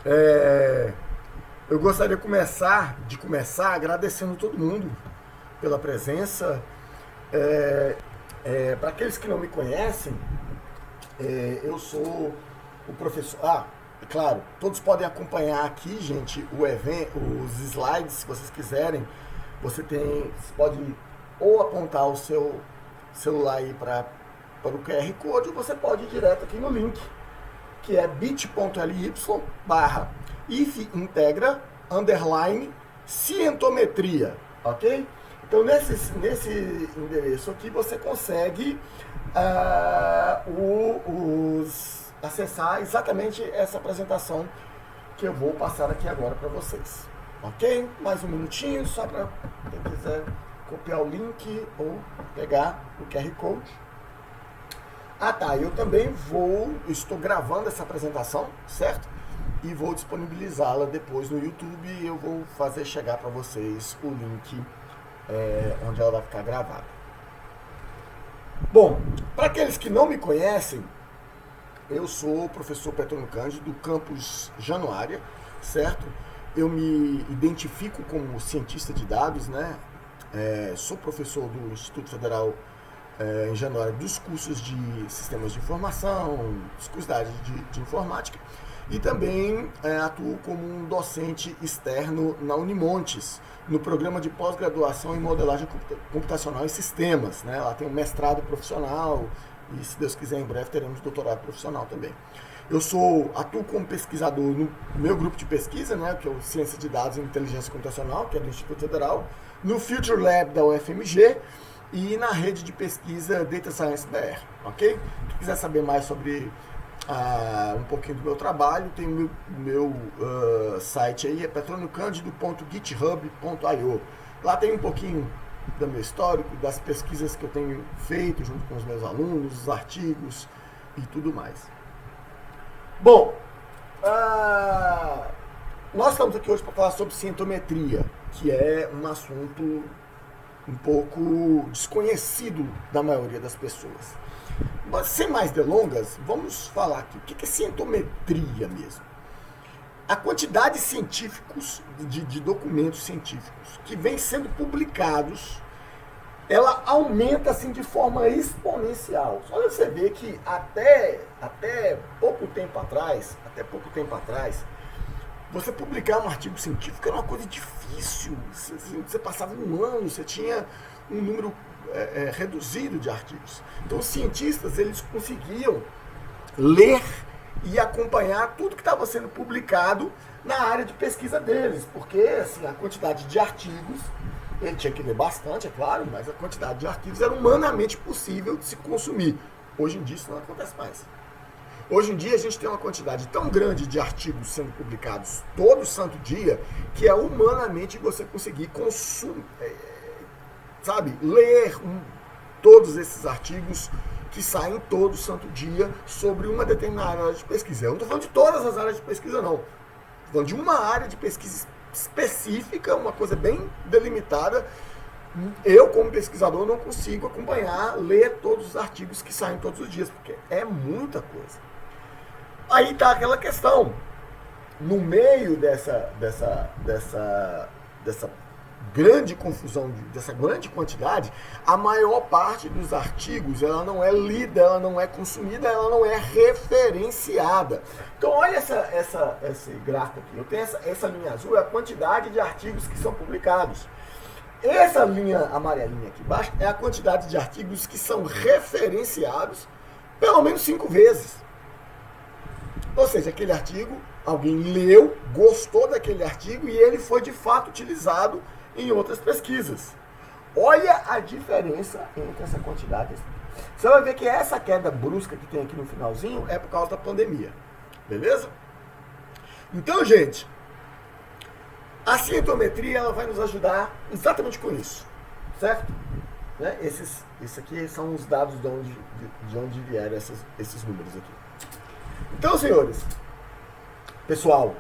É, eu gostaria de começar agradecendo todo mundo pela presença. Para aqueles que não me conhecem, eu sou o professor. É claro, todos podem acompanhar aqui, gente, o evento, os slides, se vocês quiserem. Você pode ou apontar o seu celular aí para o QR Code, ou você pode ir direto aqui no link, que é bit.ly barra integra underline cientometria, ok? Então nesse endereço aqui você consegue acessar exatamente essa apresentação que eu vou passar aqui agora para vocês, ok? Mais um minutinho só para quem quiser copiar o link ou pegar o QR Code. Eu também estou gravando essa apresentação, certo? E vou disponibilizá-la depois no YouTube e eu vou fazer chegar para vocês o link onde ela vai ficar gravada. Bom, para aqueles que não me conhecem, eu sou o professor Petrônio Cândido, do campus Januária, certo? Eu me identifico como cientista de dados, né? Sou professor do Instituto Federal em Januária dos cursos de sistemas de informação, dos cursos da área de informática, e também atuo como um docente externo na Unimontes, no programa de pós-graduação em modelagem computacional e sistemas, né? Lá tem um mestrado profissional e, se Deus quiser, em breve teremos doutorado profissional também. Eu atuo como pesquisador no meu grupo de pesquisa, né, que é o Ciência de Dados e Inteligência Computacional, que é do Instituto Federal, no Future Lab da UFMG, e na rede de pesquisa Data Science BR, ok? Quem quiser saber mais sobre um pouquinho do meu trabalho, tem o meu site aí, é petroniocândido.github.io. Lá tem um pouquinho do meu histórico, das pesquisas que eu tenho feito junto com os meus alunos, os artigos e tudo mais. Bom, nós estamos aqui hoje para falar sobre cientometria, que é um assunto um pouco desconhecido da maioria das pessoas. Mas, sem mais delongas, vamos falar aqui o que é cientometria mesmo. A quantidade de documentos científicos que vem sendo publicados, ela aumenta assim de forma exponencial. Só você ver que até pouco tempo atrás, você publicar um artigo científico era uma coisa difícil. Você passava um ano, você tinha um número reduzido de artigos. Então os cientistas, eles conseguiam ler e acompanhar tudo que estava sendo publicado na área de pesquisa deles, porque assim, a quantidade de artigos, ele tinha que ler bastante, é claro, mas a quantidade de artigos era humanamente possível de se consumir. Hoje em dia isso não acontece mais. Hoje em dia a gente tem uma quantidade tão grande de artigos sendo publicados todo santo dia, que é humanamente você conseguir ler todos esses artigos que saem todo santo dia sobre uma determinada área de pesquisa. Eu não estou falando de todas as áreas de pesquisa, não. Estou falando de uma área de pesquisa específica, uma coisa bem delimitada. Eu, como pesquisador, não consigo acompanhar, ler todos os artigos que saem todos os dias, porque é muita coisa. Aí está aquela questão. No meio dessa grande confusão, dessa grande quantidade, a maior parte dos artigos, ela não é lida, ela não é consumida, ela não é referenciada. Então olha esse gráfico aqui. Eu tenho essa linha azul, é a quantidade de artigos que são publicados. Essa linha amarelinha aqui embaixo é a quantidade de artigos que são referenciados pelo menos 5 vezes. Ou seja, aquele artigo, alguém leu, gostou daquele artigo e ele foi de fato utilizado em outras pesquisas. Olha a diferença entre essa quantidade. Você vai ver que essa queda brusca que tem aqui no finalzinho é por causa da pandemia. Beleza? Então, gente, a cientometria ela vai nos ajudar exatamente com isso. Certo? Né? Esses aqui são os dados de onde vieram esses números aqui. Então, senhores, pessoal,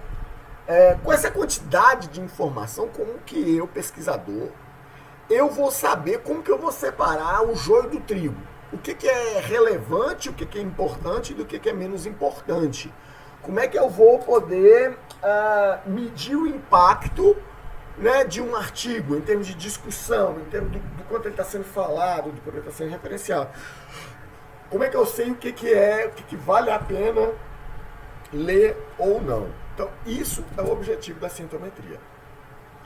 com essa quantidade de informação, como que eu, pesquisador, eu vou saber como que eu vou separar o joio do trigo? O que é relevante, o que é importante e do que é menos importante? Como é que eu vou poder medir o impacto, né, de um artigo, em termos de discussão, em termos do quanto ele está sendo falado, do quanto ele está sendo referenciado. Como é que eu sei o que vale a pena ler ou não? Então, isso é o objetivo da cientometria.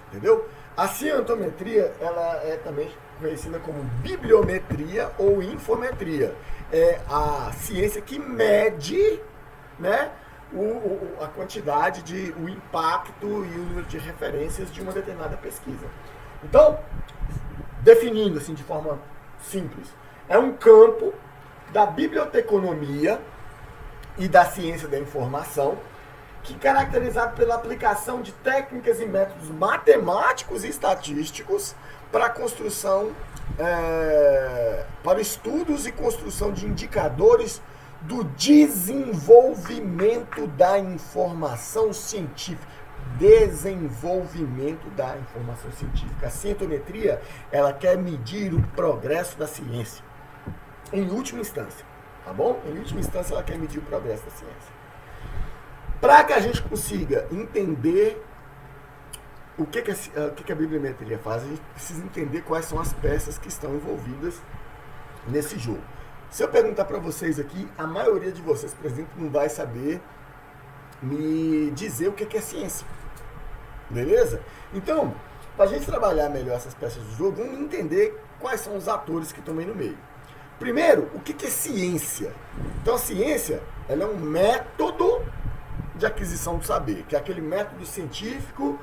Entendeu? A cientometria, ela é também conhecida como bibliometria ou infometria. É a ciência que mede, né, a quantidade o impacto e o número de referências de uma determinada pesquisa. Então, definindo assim de forma simples, é um campo da biblioteconomia e da ciência da informação que é caracterizado pela aplicação de técnicas e métodos matemáticos e estatísticos para a construção, para estudos e construção de indicadores do desenvolvimento da informação científica. Desenvolvimento da informação científica. A cientometria, ela quer medir o progresso da ciência. Em última instância, tá bom? Em última instância, ela quer medir o progresso da ciência. Para que a gente consiga entender o que a bibliometria faz, a gente precisa entender quais são as peças que estão envolvidas nesse jogo. Se eu perguntar para vocês aqui, a maioria de vocês, por exemplo, não vai saber me dizer o que é ciência. Beleza? Então, para a gente trabalhar melhor essas peças do jogo, vamos entender quais são os atores que estão aí no meio. Primeiro, o que é ciência? Então, a ciência, ela é um método de aquisição do saber, que é aquele método científico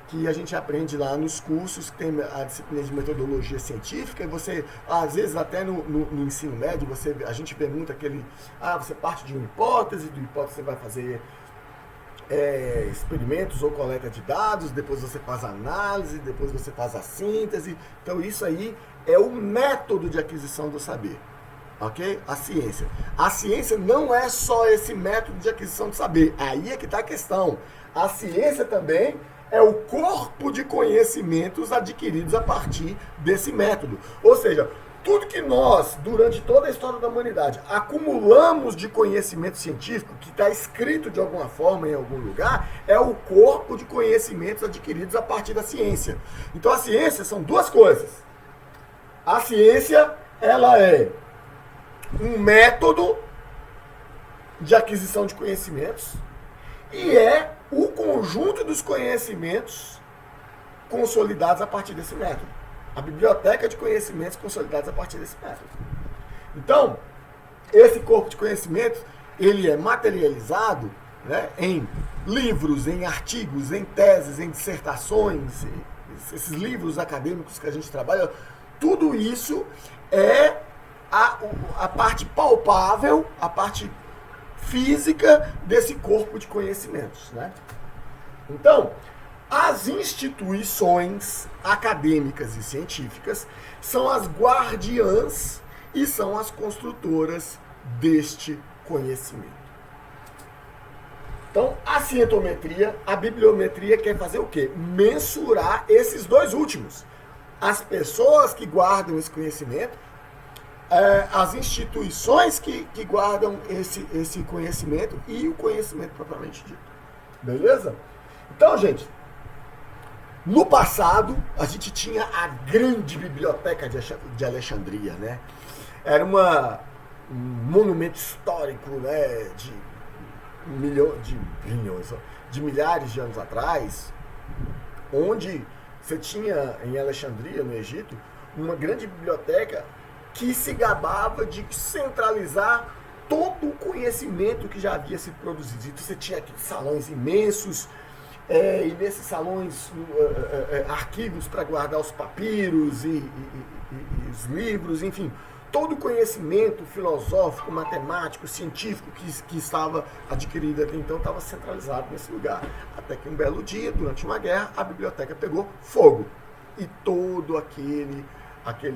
que a gente aprende lá nos cursos, que tem a disciplina de metodologia científica, e você, às vezes até no ensino médio, a gente vê muito você parte de uma hipótese, do hipótese você vai fazer experimentos ou coleta de dados, depois você faz a análise, depois você faz a síntese. Então isso aí é o método de aquisição do saber. Ok? A ciência. A ciência não é só esse método de aquisição de saber. Aí é que está a questão. A ciência também é o corpo de conhecimentos adquiridos a partir desse método. Ou seja, tudo que nós, durante toda a história da humanidade, acumulamos de conhecimento científico, que está escrito de alguma forma em algum lugar, é o corpo de conhecimentos adquiridos a partir da ciência. Então a ciência são duas coisas. A ciência, ela é um método de aquisição de conhecimentos e é o conjunto dos conhecimentos consolidados a partir desse método. A biblioteca de conhecimentos consolidados a partir desse método. Então, esse corpo de conhecimentos, ele é materializado, né, em livros, em artigos, em teses, em dissertações, esses livros acadêmicos que a gente trabalha. Tudo isso é a parte palpável, a parte física desse corpo de conhecimentos, né? Então, as instituições acadêmicas e científicas são as guardiãs e são as construtoras deste conhecimento. Então, a cientometria, a bibliometria quer fazer o quê? Mensurar esses dois últimos. As pessoas que guardam esse conhecimento, as instituições que guardam esse conhecimento e o conhecimento propriamente dito. Beleza? Então, gente, no passado, a gente tinha a grande biblioteca de Alexandria, né? Era um monumento histórico, né, de milhares de anos atrás, onde você tinha em Alexandria, no Egito, uma grande biblioteca que se gabava de centralizar todo o conhecimento que já havia sido produzido. Então você tinha aqueles salões imensos, e nesses salões arquivos para guardar os papiros e os livros, enfim, todo o conhecimento filosófico, matemático, científico que estava adquirido até então estava centralizado nesse lugar. Até que um belo dia, durante uma guerra, a biblioteca pegou fogo e todo aquele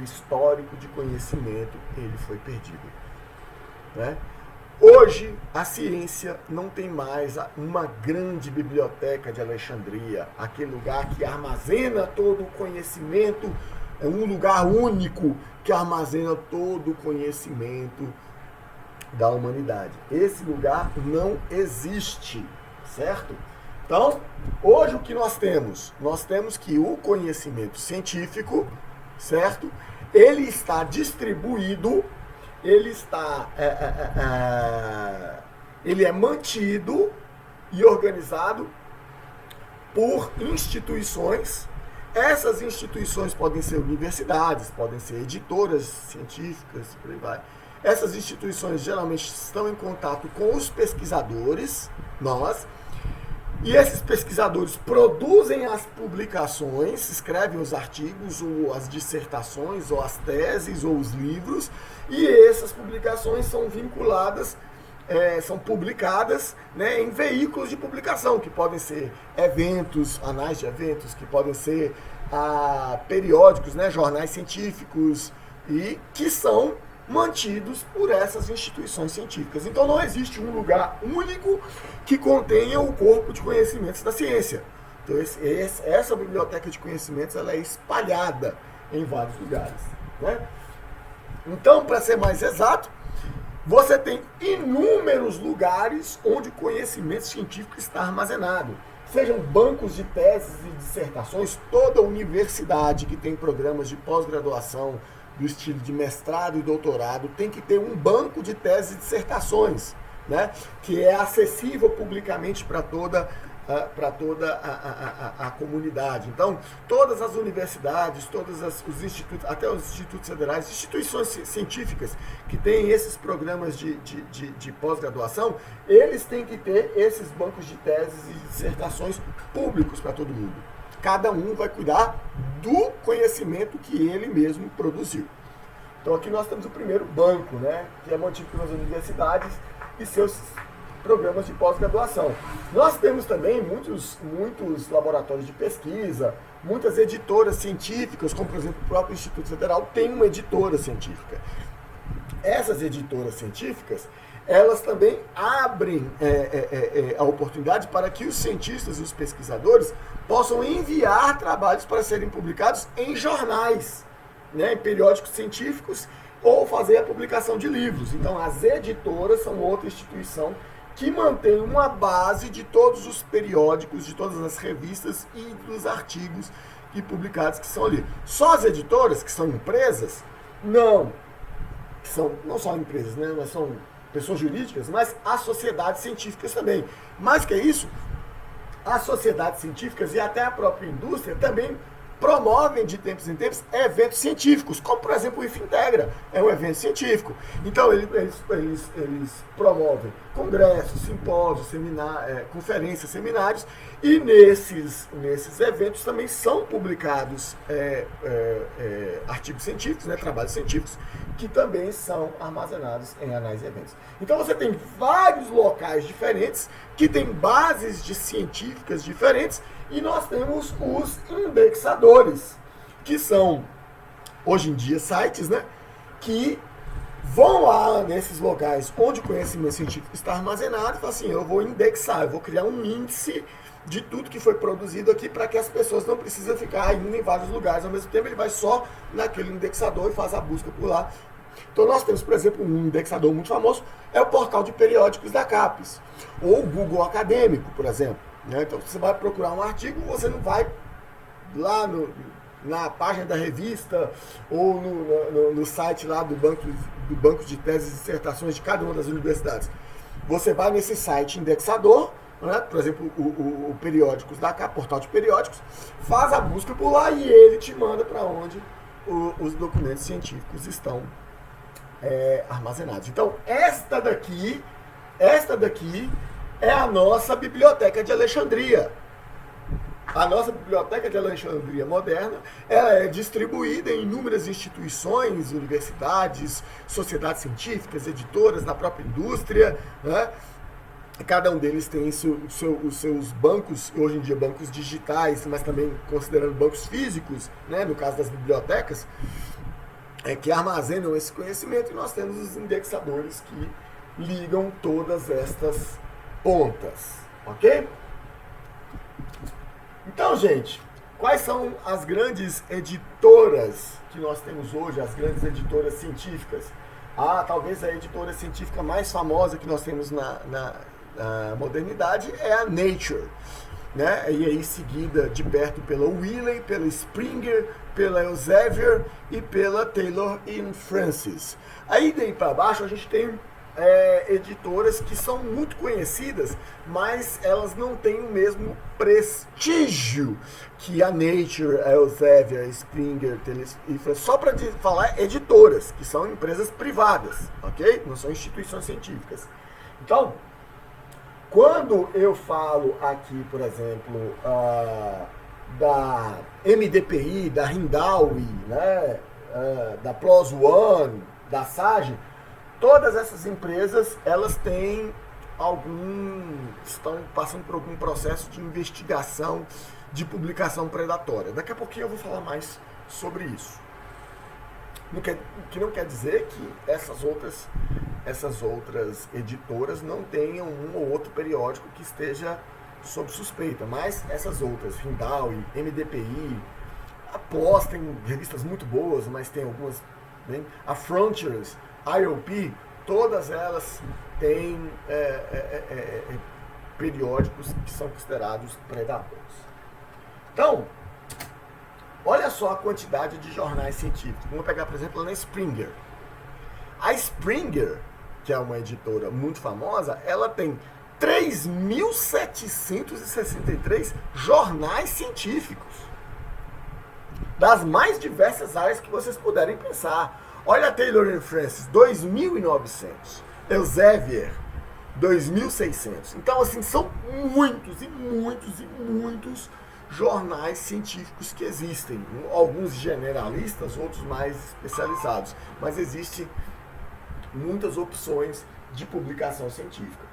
histórico de conhecimento, ele foi perdido, né? Hoje, a ciência não tem mais uma grande biblioteca de Alexandria, aquele lugar que armazena todo o conhecimento, é um lugar único que armazena todo o conhecimento da humanidade. Esse lugar não existe, certo? Então, hoje o que nós temos? Nós temos que o conhecimento científico, certo? Ele está distribuído, ele é mantido e organizado por instituições. Essas instituições podem ser universidades, podem ser editoras científicas, por aí vai. Essas instituições geralmente estão em contato com os pesquisadores, nós, e esses pesquisadores produzem as publicações, escrevem os artigos, ou as dissertações, ou as teses, ou os livros, e essas publicações são vinculadas, são publicadas, né, em veículos de publicação, que podem ser eventos, anais de eventos, que podem ser periódicos, né, jornais científicos, e que são mantidos por essas instituições científicas. Então não existe um lugar único que contenha o corpo de conhecimentos da ciência. Então essa biblioteca de conhecimentos ela é espalhada em vários lugares, né? Então, para ser mais exato, você tem inúmeros lugares onde o conhecimento científico está armazenado. Sejam bancos de teses e dissertações, toda universidade que tem programas de pós-graduação do estilo de mestrado e doutorado tem que ter um banco de teses e dissertações, né, que é acessível publicamente para toda a comunidade. Então, todas as universidades, os institutos, até os institutos federais, instituições científicas que têm esses programas de pós-graduação, eles têm que ter esses bancos de teses e dissertações públicos para todo mundo. Cada um vai cuidar do conhecimento que ele mesmo produziu. Então aqui nós temos o primeiro banco, né, que é mantido pelas universidades e seus programas de pós-graduação. Nós temos também muitos laboratórios de pesquisa, muitas editoras científicas, como por exemplo o próprio Instituto Federal tem uma editora científica. Essas editoras científicas, elas também abrem a oportunidade para que os cientistas e os pesquisadores possam enviar trabalhos para serem publicados em jornais, né, em periódicos científicos, ou fazer a publicação de livros. Então, as editoras são outra instituição que mantém uma base de todos os periódicos, de todas as revistas e dos artigos publicados que são ali. Só as editoras, que são empresas, não só empresas, né, mas são pessoas jurídicas, mas as sociedades científicas também. Mais que isso, as sociedades científicas e até a própria indústria também promovem de tempos em tempos eventos científicos, como por exemplo o IFINTEGRA, é um evento científico. Então eles promovem congressos, simpósios, conferências, seminários, e nesses eventos também são publicados artigos científicos, né, trabalhos científicos, que também são armazenados em anais e eventos. Então você tem vários locais diferentes, que têm bases científicas diferentes, e nós temos os indexadores, que são, hoje em dia, sites, né, que vão lá nesses locais onde o conhecimento científico está armazenado e falam assim, eu vou indexar, eu vou criar um índice de tudo que foi produzido aqui para que as pessoas não precisem ficar indo em vários lugares ao mesmo tempo, ele vai só naquele indexador e faz a busca por lá. Então nós temos, por exemplo, um indexador muito famoso, é o portal de periódicos da CAPES, ou o Google Acadêmico, por exemplo. Então, você vai procurar um artigo, você não vai lá na página da revista ou no site lá do banco de teses e dissertações de cada uma das universidades. Você vai nesse site indexador, né? Por exemplo, o Periódicos da CAPES, portal de periódicos, faz a busca por lá e ele te manda para onde os documentos científicos estão armazenados. Então, esta daqui é a nossa Biblioteca de Alexandria. A nossa Biblioteca de Alexandria moderna, ela é distribuída em inúmeras instituições, universidades, sociedades científicas, editoras, na própria indústria, né? Cada um deles tem os seus bancos, hoje em dia bancos digitais, mas também considerando bancos físicos, né? No caso das bibliotecas, que armazenam esse conhecimento, e nós temos os indexadores que ligam todas estas pontas, ok? Então, gente, quais são as grandes editoras que nós temos hoje, as grandes editoras científicas? Talvez a editora científica mais famosa que nós temos na modernidade é a Nature. né? E aí seguida de perto pela Wiley, pela Springer, pela Elsevier e pela Taylor & Francis. Aí daí para baixo a gente tem editoras que são muito conhecidas, mas elas não têm o mesmo prestígio que a Nature, a Elsevier, a Springer, Taylor & Francis. Só para falar editoras, que são empresas privadas, ok? Não são instituições científicas. Então, quando eu falo aqui, por exemplo, da MDPI, da Hindawi, né, da PLOS ONE, da SAGE, todas essas empresas, elas estão passando por algum processo de investigação de publicação predatória. Daqui a pouquinho eu vou falar mais sobre isso. O que não quer dizer que essas outras editoras não tenham um ou outro periódico que esteja sob suspeita, mas essas outras, Hindawi, MDPI, a PLOS tem revistas muito boas, mas tem algumas, né? A Frontiers, IOP, todas elas têm periódicos que são considerados predadores. Então, olha só a quantidade de jornais científicos. Vamos pegar, por exemplo, na Springer. A Springer, que é uma editora muito famosa, ela tem 3.763 jornais científicos das mais diversas áreas que vocês puderem pensar. Olha a Taylor & Francis, 2.900. Elsevier, 2.600. Então, assim, são muitos e muitos e muitos jornais científicos que existem. Alguns generalistas, outros mais especializados. Mas existem muitas opções de publicação científica.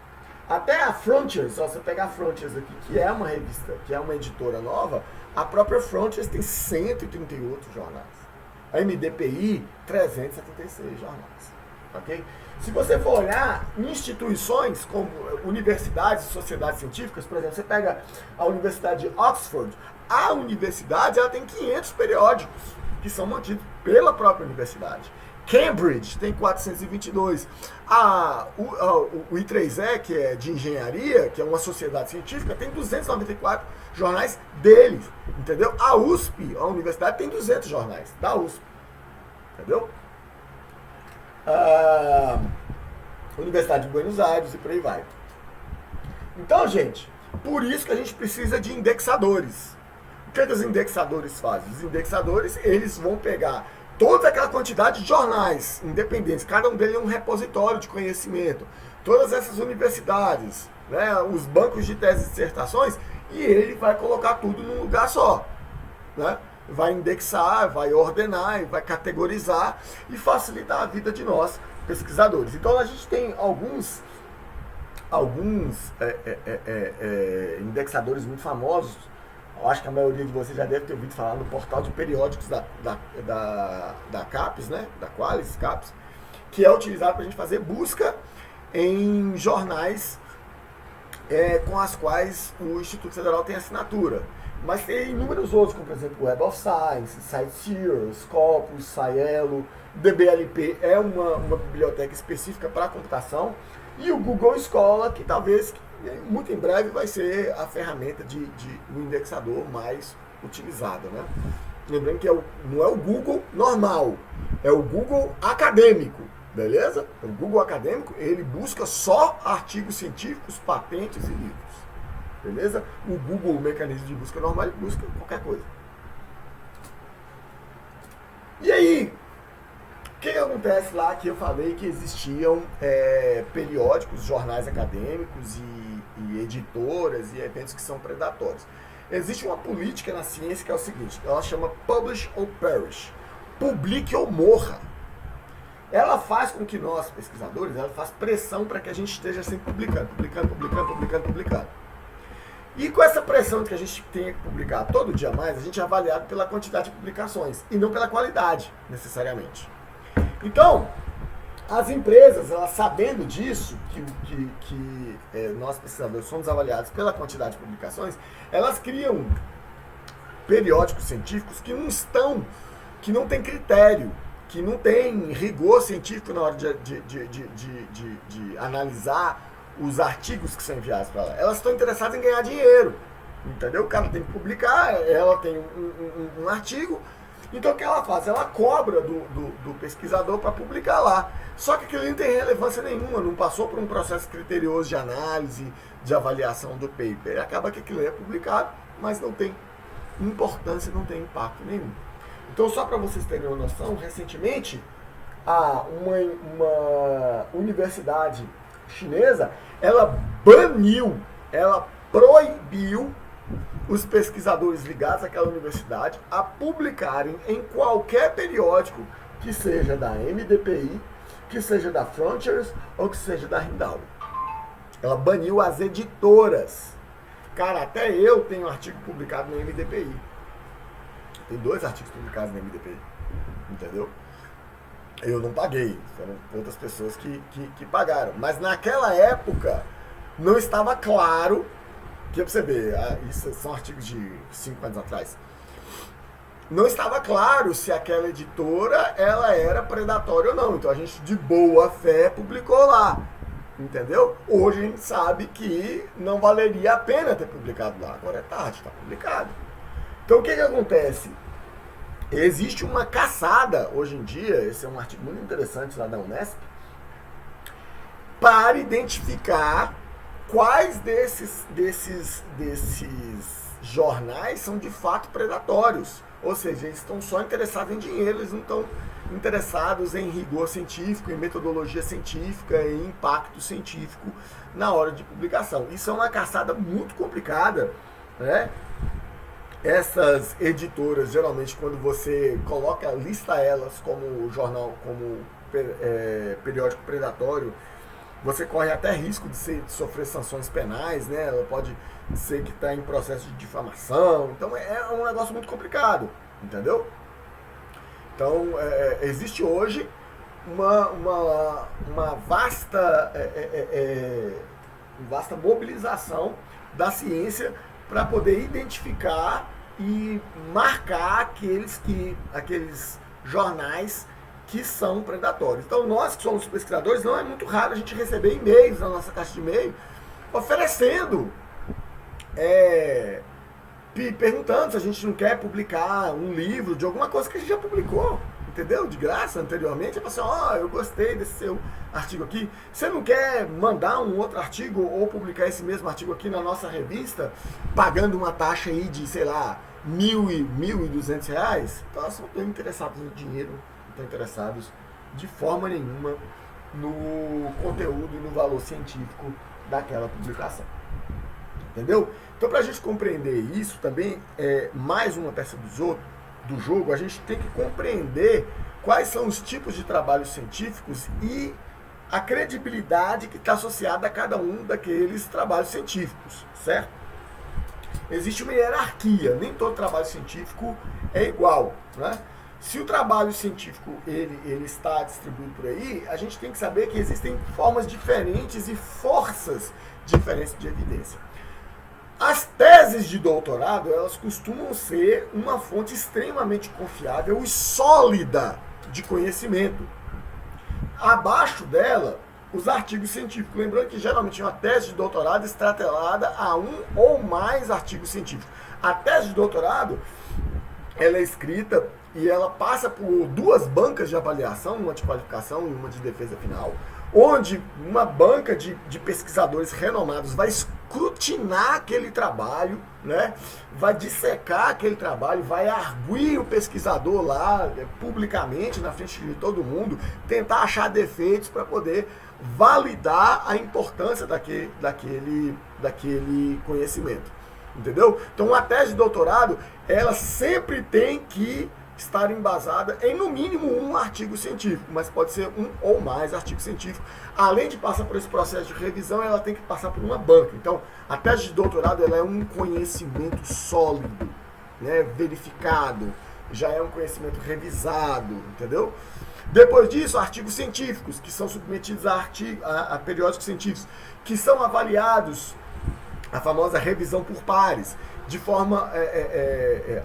Até a Frontiers, se você pegar a Frontiers aqui, que é uma revista, que é uma editora nova, a própria Frontiers tem 138 jornais. A MDPI, 376 jornais. Okay? Se você for olhar em instituições como universidades e sociedades científicas, por exemplo, você pega a Universidade de Oxford, a universidade ela tem 500 periódicos que são mantidos pela própria universidade. Cambridge tem 422. O I3E, que é de engenharia, que é uma sociedade científica, tem 294 jornais deles, entendeu? A USP, a universidade, tem 200 jornais da USP, entendeu? Universidade de Buenos Aires e por aí vai. Então, gente, por isso que a gente precisa de indexadores. O que os indexadores fazem? Os indexadores, eles vão pegar toda aquela quantidade de jornais independentes, cada um deles é um repositório de conhecimento, todas essas universidades, né, os bancos de teses e dissertações, e ele vai colocar tudo num lugar só, né? Vai indexar, vai ordenar, vai categorizar e facilitar a vida de nós, pesquisadores. Então a gente tem alguns indexadores muito famosos. Eu acho que a maioria de vocês já deve ter ouvido falar no portal de periódicos da CAPES, né? Da Qualis CAPES, que é utilizado para a gente fazer busca em jornais com as quais o Instituto Federal tem assinatura. Mas tem inúmeros outros, como por exemplo o Web of Science, Sciencey, Scopus, Scielo, DBLP é uma biblioteca específica para computação, e o Google Scholar, que talvez muito em breve vai ser a ferramenta de indexador mais utilizada, né? Lembrando que não é o Google normal, é o Google acadêmico, beleza? O Google acadêmico, ele busca só artigos científicos, patentes e livros, beleza? O Google, o mecanismo de busca normal, ele busca qualquer coisa. E aí, o que acontece lá que eu falei que existiam periódicos, jornais acadêmicos e editoras e eventos que são predatórios? Existe uma política na ciência que é o seguinte, ela chama Publish or Perish, publique ou morra. Ela faz com que nós, pesquisadores, ela faz pressão para que a gente esteja sempre publicando. E com essa pressão de que a gente tenha que publicar todo dia mais, a gente é avaliado pela quantidade de publicações e não pela qualidade, necessariamente. Então, as empresas, elas sabendo disso, que nós pesquisadores somos avaliados pela quantidade de publicações, elas criam periódicos científicos que não tem critério, que não tem rigor científico na hora de analisar os artigos que são enviados para lá. Elas estão interessadas em ganhar dinheiro, Entendeu? O cara tem que publicar, ela tem um artigo, então o que ela faz? Ela cobra do pesquisador para publicar lá. Só que aquilo não tem relevância nenhuma, não passou por um processo criterioso de análise, de avaliação do paper. Acaba que aquilo é publicado, mas não tem importância, não tem impacto nenhum. Então, só para vocês terem uma noção, recentemente, uma universidade chinesa, ela baniu, ela proibiu os pesquisadores ligados àquela universidade a publicarem em qualquer periódico que seja da MDPI, que seja da Frontiers ou que seja da Hindawi. Ela baniu as editoras. Cara, até eu tenho um artigo publicado na MDPI. Tem 2 artigos publicados na MDPI. Entendeu? Eu não paguei. Foram outras pessoas que pagaram. Mas naquela época não estava claro. Que pra você ver, isso são artigos de 5 anos atrás. Não estava claro se aquela editora ela era predatória ou não. Então a gente de boa fé publicou lá. Entendeu? Hoje a gente sabe que não valeria a pena ter publicado lá. Agora é tarde, está publicado. Então o que acontece? Existe uma caçada hoje em dia, esse é um artigo muito interessante lá da Unesp, para identificar quais desses jornais são de fato predatórios. Ou seja, eles estão só interessados em dinheiro, eles não estão interessados em rigor científico, em metodologia científica, em impacto científico na hora de publicação. Isso é uma caçada muito complicada, né? Essas editoras, geralmente, quando você lista elas como jornal, como periódico predatório, você corre até risco de sofrer sanções penais, né? Ela pode ser que está em processo de difamação. Então é um negócio muito complicado, entendeu? Então existe hoje uma vasta mobilização da ciência para poder identificar e marcar aqueles jornais que são predatórios. Então nós que somos pesquisadores, não é muito raro a gente receber e-mails na nossa caixa de e-mail oferecendo, perguntando se a gente não quer publicar um livro de alguma coisa que a gente já publicou, entendeu? De graça anteriormente. Eu falo assim, eu gostei desse seu artigo aqui, você não quer mandar um outro artigo ou publicar esse mesmo artigo aqui na nossa revista, pagando uma taxa aí de, sei lá, R$1.200? Então nós não estamos interessados no dinheiro, não estão interessados de forma nenhuma no conteúdo e no valor científico daquela publicação. Entendeu? Então, para a gente compreender isso também, mais uma peça do jogo, a gente tem que compreender quais são os tipos de trabalhos científicos e a credibilidade que está associada a cada um daqueles trabalhos científicos, certo? Existe uma hierarquia, nem todo trabalho científico é igual, né? Se o trabalho científico ele está distribuído por aí, a gente tem que saber que existem formas diferentes e forças diferentes de evidência. As teses de doutorado, elas costumam ser uma fonte extremamente confiável e sólida de conhecimento. Abaixo dela, os artigos científicos. Lembrando que geralmente uma tese de doutorado está atrelada a um ou mais artigos científicos. A tese de doutorado, ela é escrita e ela passa por 2 bancas de avaliação, uma de qualificação e uma de defesa final, onde uma banca de pesquisadores renomados vai escrutinar aquele trabalho, né? Vai dissecar aquele trabalho, vai arguir o pesquisador lá publicamente, na frente de todo mundo, tentar achar defeitos para poder validar a importância daquele conhecimento. Entendeu? Então, uma tese de doutorado, ela sempre tem que estar embasada em, no mínimo, um artigo científico, mas pode ser um ou mais artigos científicos. Além de passar por esse processo de revisão, ela tem que passar por uma banca. Então, a tese de doutorado ela é um conhecimento sólido, né, verificado, já é um conhecimento revisado, entendeu? Depois disso, artigos científicos, que são submetidos a periódicos científicos, que são avaliados, a famosa revisão por pares, de forma,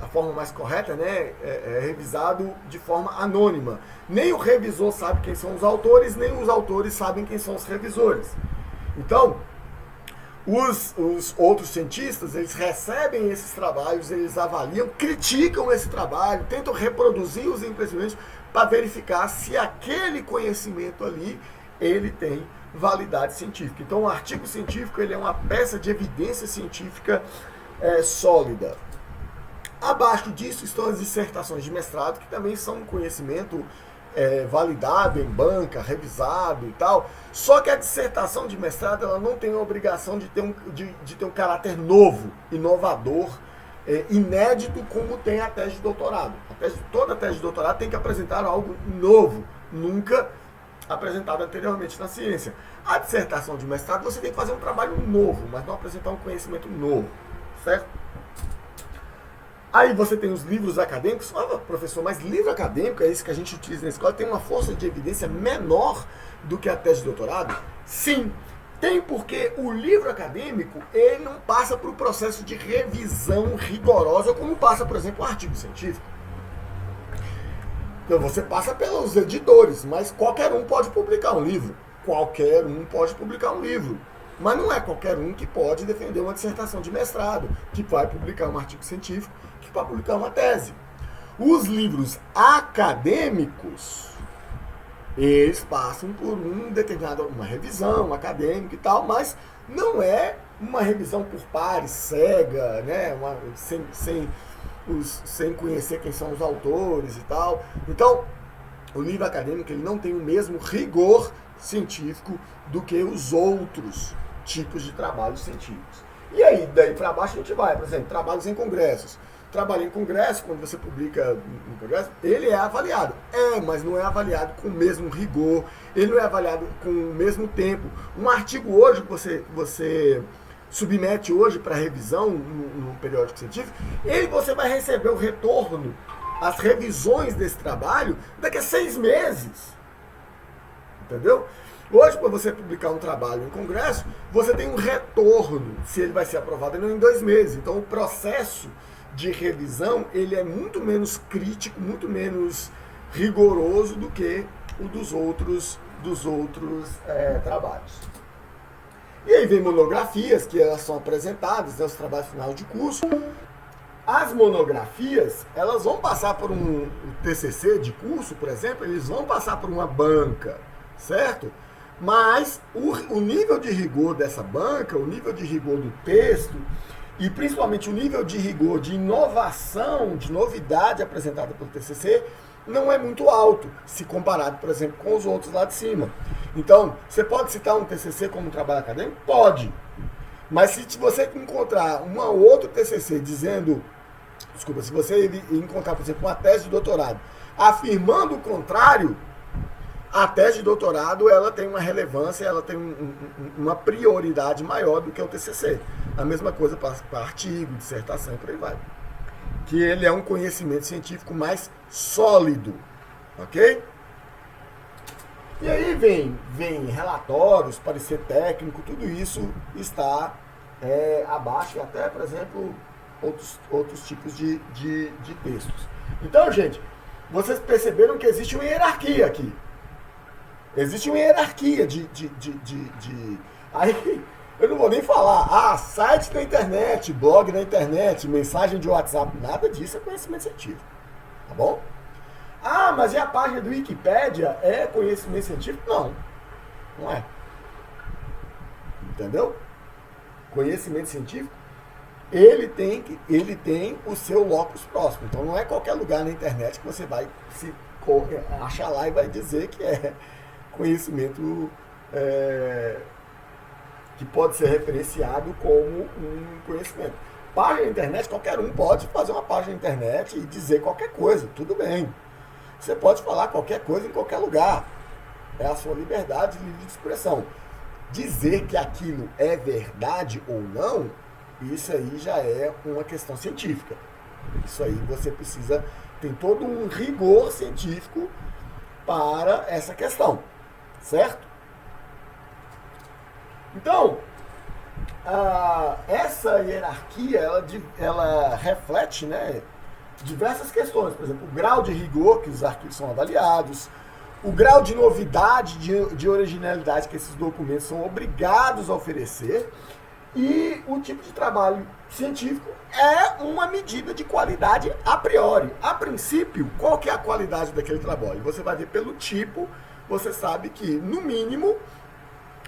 a forma mais correta, né, revisado de forma anônima. Nem o revisor sabe quem são os autores, nem os autores sabem quem são os revisores. Então, Os outros cientistas, eles recebem esses trabalhos, eles avaliam, criticam esse trabalho, tentam reproduzir os empreendimentos para verificar se aquele conhecimento ali, ele tem validade científica. Então, o artigo científico, ele é uma peça de evidência científica sólida. Abaixo disso estão as dissertações de mestrado, que também são um conhecimento validado em banca, revisado e tal. Só que a dissertação de mestrado, ela não tem a obrigação de ter um caráter novo, inovador, inédito, como tem a tese de doutorado. Toda a tese de doutorado tem que apresentar algo novo, nunca apresentado anteriormente na ciência. A dissertação de mestrado, você tem que fazer um trabalho novo, mas não apresentar um conhecimento novo, certo? Aí você tem os livros acadêmicos. Ah, professor, mas livro acadêmico é isso que a gente utiliza na escola, tem uma força de evidência menor do que a tese de doutorado? Sim, tem, porque o livro acadêmico, ele não passa por um processo de revisão rigorosa como passa, por exemplo, o artigo científico. Então você passa pelos editores, mas qualquer um pode publicar um livro. Qualquer um pode publicar um livro. Mas não é qualquer um que pode defender uma dissertação de mestrado, que vai publicar um artigo científico, que vai publicar uma tese. Os livros acadêmicos, eles passam por uma revisão acadêmica e tal, mas não é uma revisão por pares, cega, né? Sem conhecer quem são os autores e tal. Então, o livro acadêmico, ele não tem o mesmo rigor científico do que os outros tipos de trabalhos científicos. E aí, daí para baixo a gente vai, por exemplo, trabalhos em congressos. Trabalho em congresso, quando você publica em congresso, ele é avaliado. Mas não é avaliado com o mesmo rigor, ele não é avaliado com o mesmo tempo. Um artigo hoje que você submete hoje para revisão no periódico científico, você vai receber o retorno, as revisões desse trabalho, daqui a 6 meses. Entendeu? Hoje, para você publicar um trabalho em congresso, você tem um retorno, se ele vai ser aprovado ou não, em 2 meses. Então, o processo de revisão, ele é muito menos crítico, muito menos rigoroso do que o dos outros trabalhos. E aí vem monografias, que elas são apresentadas, os trabalhos finais de curso. As monografias, elas vão passar por um TCC de curso, por exemplo, eles vão passar por uma banca, certo? Mas o nível de rigor dessa banca, o nível de rigor do texto, e principalmente o nível de rigor de inovação, de novidade apresentada pelo TCC, não é muito alto, se comparado, por exemplo, com os outros lá de cima. Então, você pode citar um TCC como um trabalho acadêmico? Pode. Mas se você encontrar um outro TCC dizendo, se você encontrar, por exemplo, uma tese de doutorado afirmando o contrário, a tese de doutorado, ela tem uma relevância, ela tem uma prioridade maior do que o TCC. A mesma coisa para artigo, dissertação e por aí vai. Que ele é um conhecimento científico mais sólido, ok? E aí vem relatórios, parecer técnico, tudo isso está abaixo, e até, por exemplo, outros tipos de textos. Então, gente, vocês perceberam que existe uma hierarquia aqui. Existe uma hierarquia Aí, eu não vou nem falar, site na internet, blog na internet, mensagem de WhatsApp, nada disso é conhecimento científico, tá bom? Mas e a página do Wikipédia é conhecimento científico? Não é. Entendeu? Conhecimento científico, ele tem o seu locus próximo. Então não é qualquer lugar na internet que você vai se achar lá e vai dizer que é conhecimento que pode ser referenciado como um conhecimento. Página na internet, qualquer um pode fazer uma página na internet e dizer qualquer coisa, tudo bem. Você pode falar qualquer coisa em qualquer lugar. É a sua liberdade livre de expressão. Dizer que aquilo é verdade ou não, isso aí já é uma questão científica. Isso aí você precisa, tem todo um rigor científico para essa questão, certo? Então, essa hierarquia, ela reflete, né, diversas questões. Por exemplo, o grau de rigor que os arquivos são avaliados, o grau de novidade, de originalidade que esses documentos são obrigados a oferecer, E o tipo de trabalho científico é uma medida de qualidade a priori. A princípio, qual que é a qualidade daquele trabalho? Você vai ver pelo tipo, você sabe que, no mínimo,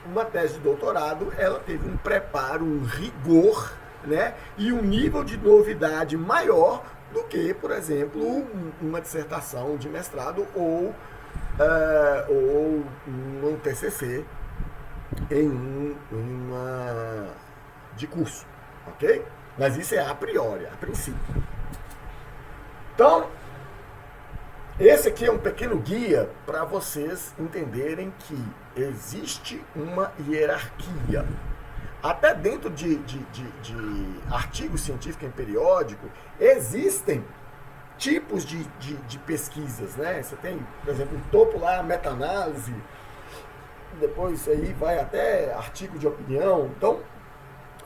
uma tese de doutorado, ela teve um preparo, um rigor, né, e um nível de novidade maior do que, por exemplo, uma dissertação de mestrado ou um TCC em uma de curso, ok? Mas isso é a priori, a princípio. Então, esse aqui é um pequeno guia para vocês entenderem que existe uma hierarquia. Até dentro de artigo científico em periódico, existem tipos de pesquisas, né? Você tem, por exemplo, o topo lá, meta-análise, depois aí vai até artigo de opinião. Então,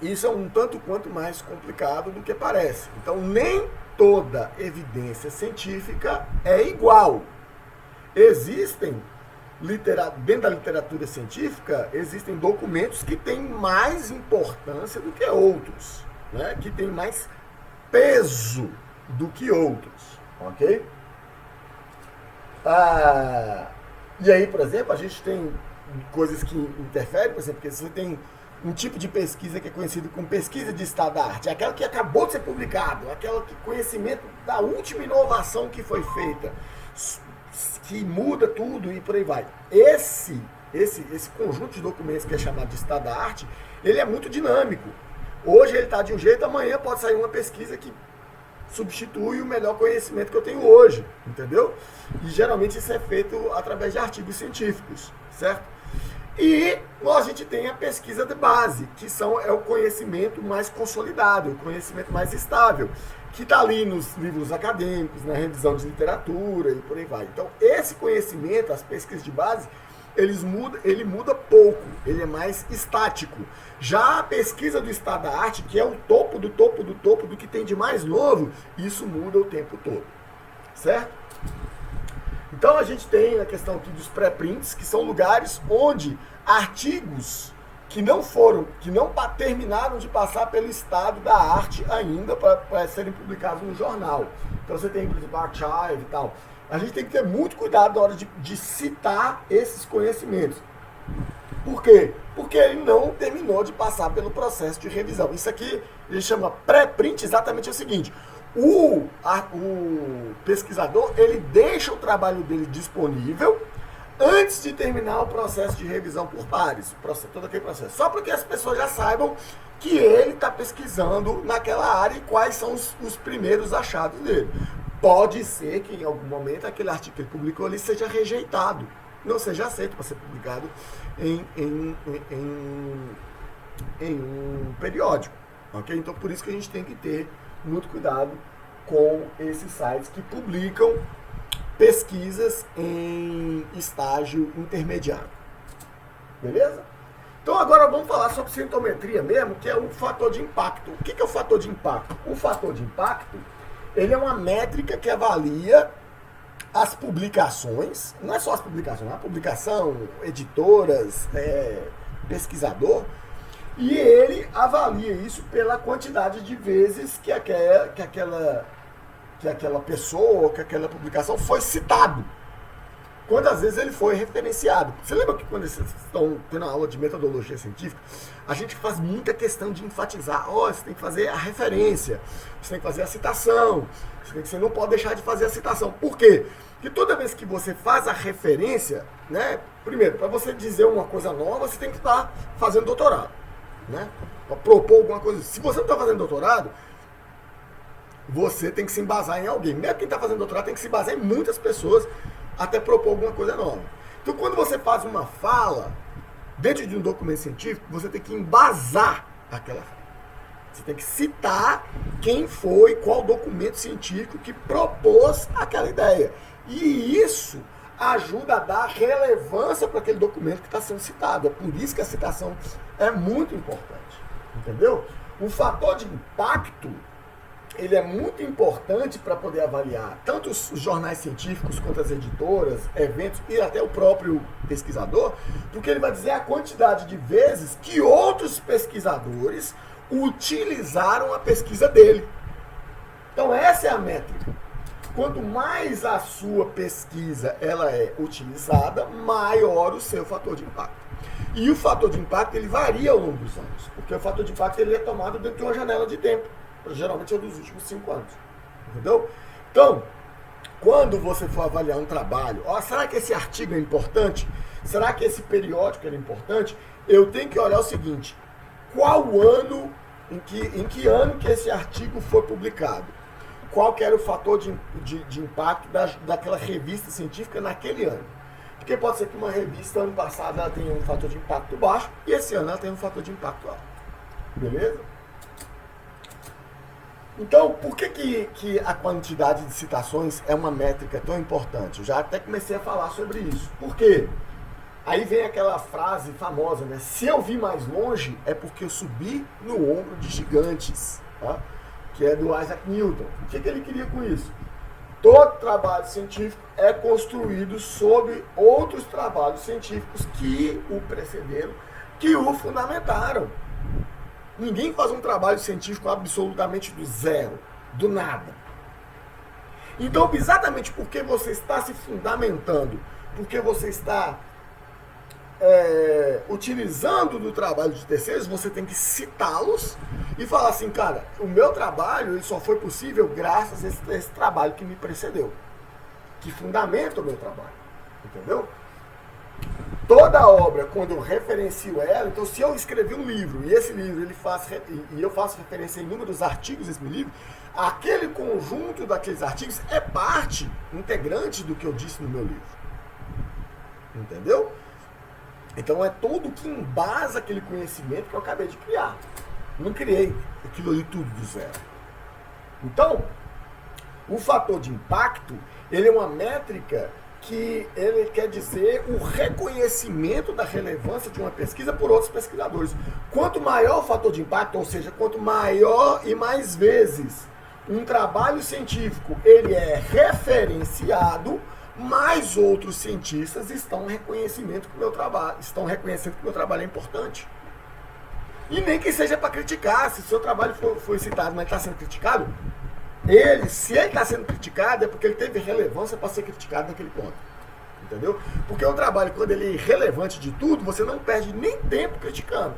isso é um tanto quanto mais complicado do que parece. Então, nem toda evidência científica é igual. Existem, dentro da literatura científica, existem documentos que têm mais importância do que outros, né? Que têm mais peso do que outros, ok? E aí, por exemplo, a gente tem coisas que interferem, por exemplo, porque você tem um tipo de pesquisa que é conhecido como pesquisa de estado da arte, aquela que acabou de ser publicado, aquela que conhecimento da última inovação que foi feita, que muda tudo e por aí vai. Esse conjunto de documentos que é chamado de estado da arte, ele é muito dinâmico. Hoje ele está de um jeito, amanhã pode sair uma pesquisa que substitui o melhor conhecimento que eu tenho hoje, entendeu? E geralmente isso é feito através de artigos científicos, certo? E a gente tem a pesquisa de base, que é o conhecimento mais consolidado, o conhecimento mais estável, que está ali nos livros acadêmicos, na revisão de literatura e por aí vai. Então, esse conhecimento, as pesquisas de base, ele muda pouco, ele é mais estático. Já a pesquisa do estado da arte, que é o topo do topo do topo do que tem de mais novo, isso muda o tempo todo, certo? Então a gente tem a questão aqui dos pré-prints, que são lugares onde artigos que não terminaram de passar pelo estado da arte ainda para serem publicados no jornal. Então você tem, por exemplo, archive e tal. A gente tem que ter muito cuidado na hora de citar esses conhecimentos. Por quê? Porque ele não terminou de passar pelo processo de revisão. Isso aqui ele chama pré-print, exatamente o seguinte: o pesquisador, ele deixa o trabalho dele disponível antes de terminar o processo de revisão por pares, todo aquele processo. Só para que as pessoas já saibam que ele está pesquisando naquela área e quais são os primeiros achados dele. Pode ser que em algum momento aquele artigo que ele publicou ali seja rejeitado, não seja aceito para ser publicado em um periódico, ok? Então por isso que a gente tem que ter muito cuidado com esses sites que publicam pesquisas em estágio intermediário. Beleza? Então agora vamos falar sobre sintometria mesmo, que é o fator de impacto. O que é o fator de impacto? O fator de impacto, ele é uma métrica que avalia as publicações, não é só as publicações, é a publicação, editoras, pesquisador, e ele avalia isso pela quantidade de vezes que aquela pessoa, que aquela publicação foi citado. Quantas vezes ele foi referenciado. Você lembra que quando vocês estão tendo aula de metodologia científica, a gente faz muita questão de enfatizar, você tem que fazer a referência, você tem que fazer a citação, você não pode deixar de fazer a citação. Por quê? Porque toda vez que você faz a referência, né, primeiro, para você dizer uma coisa nova, você tem que estar fazendo doutorado, né? Para propor alguma coisa. Se você não está fazendo doutorado, você tem que se embasar em alguém. Mesmo quem está fazendo doutorado tem que se embasar em muitas pessoas até propor alguma coisa nova. Então, quando você faz uma fala dentro de um documento científico, você tem que embasar aquela fala. Você tem que citar quem foi, qual documento científico que propôs aquela ideia. E isso ajuda a dar relevância para aquele documento que está sendo citado. É por isso que a citação é muito importante. Entendeu? O fator de impacto, ele é muito importante para poder avaliar tanto os jornais científicos quanto as editoras, eventos e até o próprio pesquisador, porque ele vai dizer a quantidade de vezes que outros pesquisadores utilizaram a pesquisa dele. Então essa é a métrica. Quanto mais a sua pesquisa ela é utilizada, maior o seu fator de impacto. E o fator de impacto ele varia ao longo dos anos, porque o fator de impacto ele é tomado dentro de uma janela de tempo, geralmente é dos últimos 5 anos, entendeu? Então, quando você for avaliar um trabalho, será que esse artigo é importante? Será que esse periódico é importante? Eu tenho que olhar o seguinte, qual ano, em que ano que esse artigo foi publicado? Qual que era o fator de impacto daquela revista científica naquele ano? Porque pode ser que uma revista, ano passado, ela tenha um fator de impacto baixo e esse ano ela tenha um fator de impacto alto. Beleza? Então, por que a quantidade de citações é uma métrica tão importante? Eu já até comecei a falar sobre isso. Por quê? Aí vem aquela frase famosa, né? Se eu vi mais longe, é porque eu subi no ombro de gigantes. Tá? Que é do Isaac Newton. O que ele queria com isso? Todo trabalho científico é construído sobre outros trabalhos científicos que o precederam, que o fundamentaram. Ninguém faz um trabalho científico absolutamente do zero, do nada. Então, exatamente porque você está se fundamentando, porque você está utilizando do trabalho de terceiros, você tem que citá-los e falar assim, cara, o meu trabalho ele só foi possível graças a esse trabalho que me precedeu, que fundamenta o meu trabalho, entendeu? Toda obra, quando eu referencio ela, então se eu escrevi um livro e esse livro e eu faço referência em inúmeros artigos desse livro, aquele conjunto daqueles artigos é parte integrante do que eu disse no meu livro, entendeu? Então é tudo que embasa aquele conhecimento que eu acabei de criar. Não criei aquilo ali tudo do zero. Então, o fator de impacto, ele é uma métrica que ele quer dizer o reconhecimento da relevância de uma pesquisa por outros pesquisadores. Quanto maior o fator de impacto, ou seja, quanto maior e mais vezes um trabalho científico ele é referenciado, mais outros cientistas estão reconhecendo que o meu trabalho é importante. E nem que seja para criticar, se o seu trabalho foi citado, mas está sendo criticado, se ele está sendo criticado, é porque ele teve relevância para ser criticado naquele ponto. Entendeu? Porque um trabalho, quando ele é irrelevante de tudo, você não perde nem tempo criticando.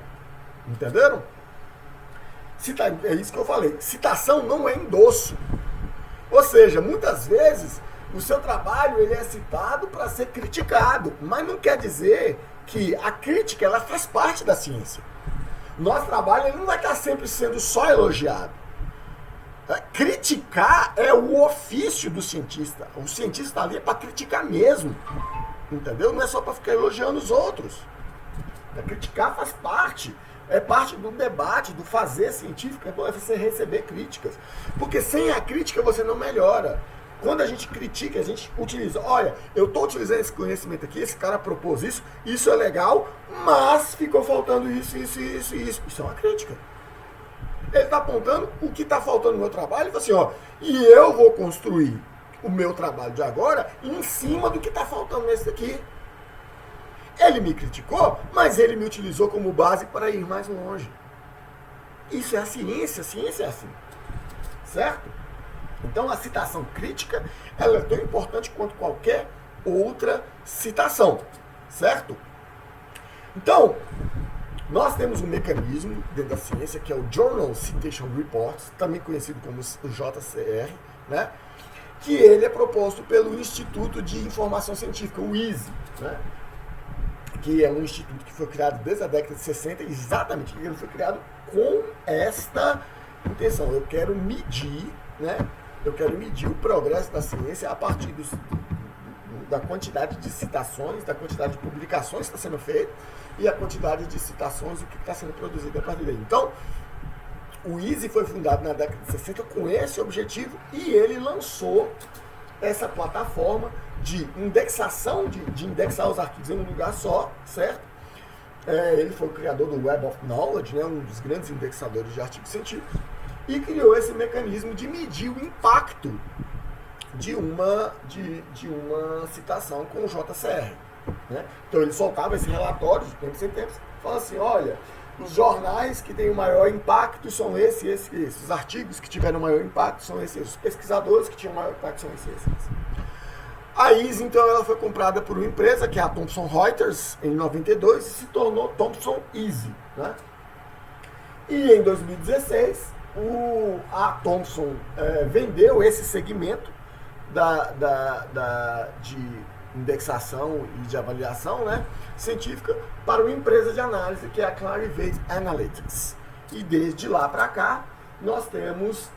Entenderam? É isso que eu falei. Citação não é endosso. Ou seja, muitas vezes o seu trabalho ele é citado para ser criticado, mas não quer dizer que a crítica ela faz parte da ciência. Nosso trabalho ele não vai estar sempre sendo só elogiado. Criticar é o ofício do cientista. O cientista ali é para criticar mesmo. Entendeu? Não é só para ficar elogiando os outros. Criticar faz parte. É parte do debate, do fazer científico, é você receber críticas. Porque sem a crítica você não melhora. Quando a gente critica, a gente utiliza. Olha, eu estou utilizando esse conhecimento aqui, esse cara propôs isso, isso é legal, mas ficou faltando isso. Isso é uma crítica. Ele está apontando o que está faltando no meu trabalho e fala assim, ó, e eu vou construir o meu trabalho de agora em cima do que está faltando nesse aqui. Ele me criticou, mas ele me utilizou como base para ir mais longe. Isso é a ciência é assim. Certo? Então a citação crítica, ela é tão importante quanto qualquer outra citação. Certo? Então, nós temos um mecanismo dentro da ciência que é o Journal Citation Reports, também conhecido como o JCR, né? Que ele é proposto pelo Instituto de Informação Científica, o ISI, né? Que é um instituto que foi criado desde a década de 60, exatamente, ele foi criado com esta intenção. Eu quero medir, né? Eu quero medir o progresso da ciência a partir da quantidade de citações, da quantidade de publicações que está sendo feita e a quantidade de citações, o que está sendo produzido a partir dele. Então, o ISI foi fundado na década de 60 com esse objetivo e ele lançou essa plataforma de indexação, de indexar os artigos em um lugar só, certo? Ele foi o criador do Web of Knowledge, né, um dos grandes indexadores de artigos científicos. e criou esse mecanismo de medir o impacto de uma citação com o JCR. Né? Então ele soltava esse relatório de tempos em tempos, falando assim, olha, os jornais que têm o maior impacto são esses. Os artigos que tiveram o maior impacto são esses. Os pesquisadores que tinham o maior impacto são esses. A Easy, então, ela foi comprada por uma empresa, que é a Thomson Reuters, em 92, e se tornou Thomson Easy. Né? E em 2016, a Thomson vendeu esse segmento de indexação e de avaliação, né, científica para uma empresa de análise que é a Clarivate Analytics. E desde lá para cá, nós temos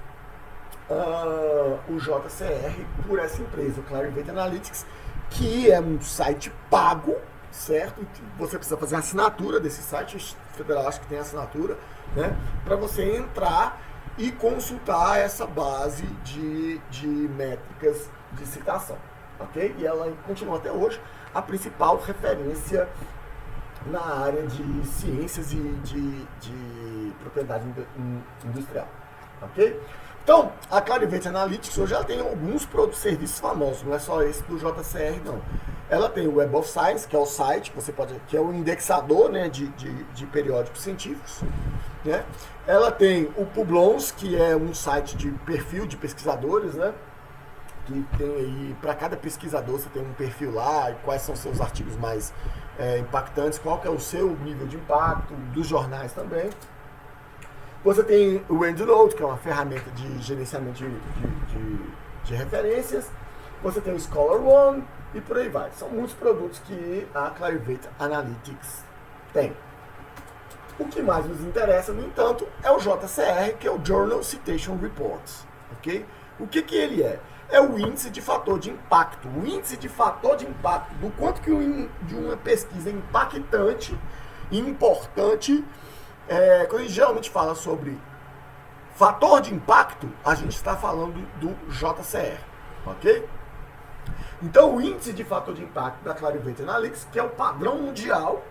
o JCR por essa empresa, o Clarivate Analytics, que é um site pago, certo? Você precisa fazer a assinatura desse site, o federal acho que tem assinatura, né, para você entrar e consultar essa base de métricas de citação. Okay? E ela continua até hoje a principal referência na área de ciências e de propriedade industrial. Okay? Então, a Clarivate Analytics hoje ela tem alguns serviços famosos, não é só esse do JCR, não. Ela tem o Web of Science, que é o site, que é o indexador, né, de periódicos científicos. Né? Ela tem o Publons, que é um site de perfil de pesquisadores, né? Que tem aí, para cada pesquisador você tem um perfil lá, e quais são seus artigos mais impactantes, qual que é o seu nível de impacto, dos jornais também. Você tem o EndNote, que é uma ferramenta de gerenciamento de referências. Você tem o Scholar One e por aí vai. São muitos produtos que a Clarivate Analytics tem. O que mais nos interessa, no entanto, é o JCR, que é o Journal Citation Reports. Okay? O que ele é? É o índice de fator de impacto. O índice de fator de impacto, do quanto que de uma pesquisa é impactante e importante. Quando a gente geralmente fala sobre fator de impacto, a gente está falando do JCR. Ok? Então, o índice de fator de impacto da Clarivate Analytics, que é o padrão mundial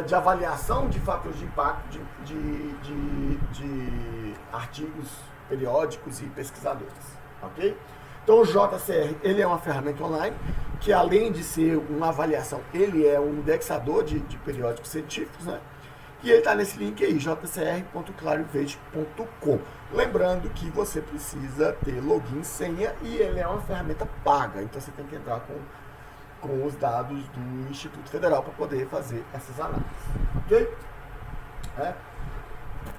de avaliação de fatores de impacto de artigos periódicos e pesquisadores. Okay? Então o JCR ele é uma ferramenta online que, além de ser uma avaliação, ele é um indexador de periódicos científicos, né? E ele está nesse link aí, jcr.clarivate.com. Lembrando que você precisa ter login e senha e ele é uma ferramenta paga, então você tem que entrar com os dados do Instituto Federal para poder fazer essas análises. Ok?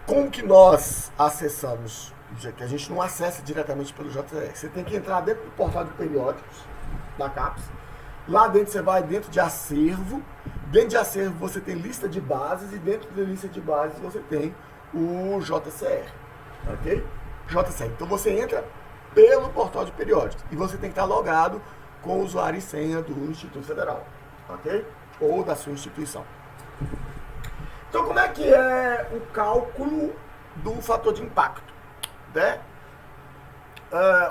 Como que nós acessamos? Que a gente não acessa diretamente pelo JCR. Você tem que entrar dentro do portal de periódicos da CAPES. Lá dentro você vai dentro de acervo. Dentro de acervo você tem lista de bases e dentro da lista de bases você tem o JCR. Ok? JCR. Então você entra pelo portal de periódicos e você tem que estar logado com o usuário e senha do Instituto Federal. Ok? Ou da sua instituição. Então como é que é o cálculo do fator de impacto? Né?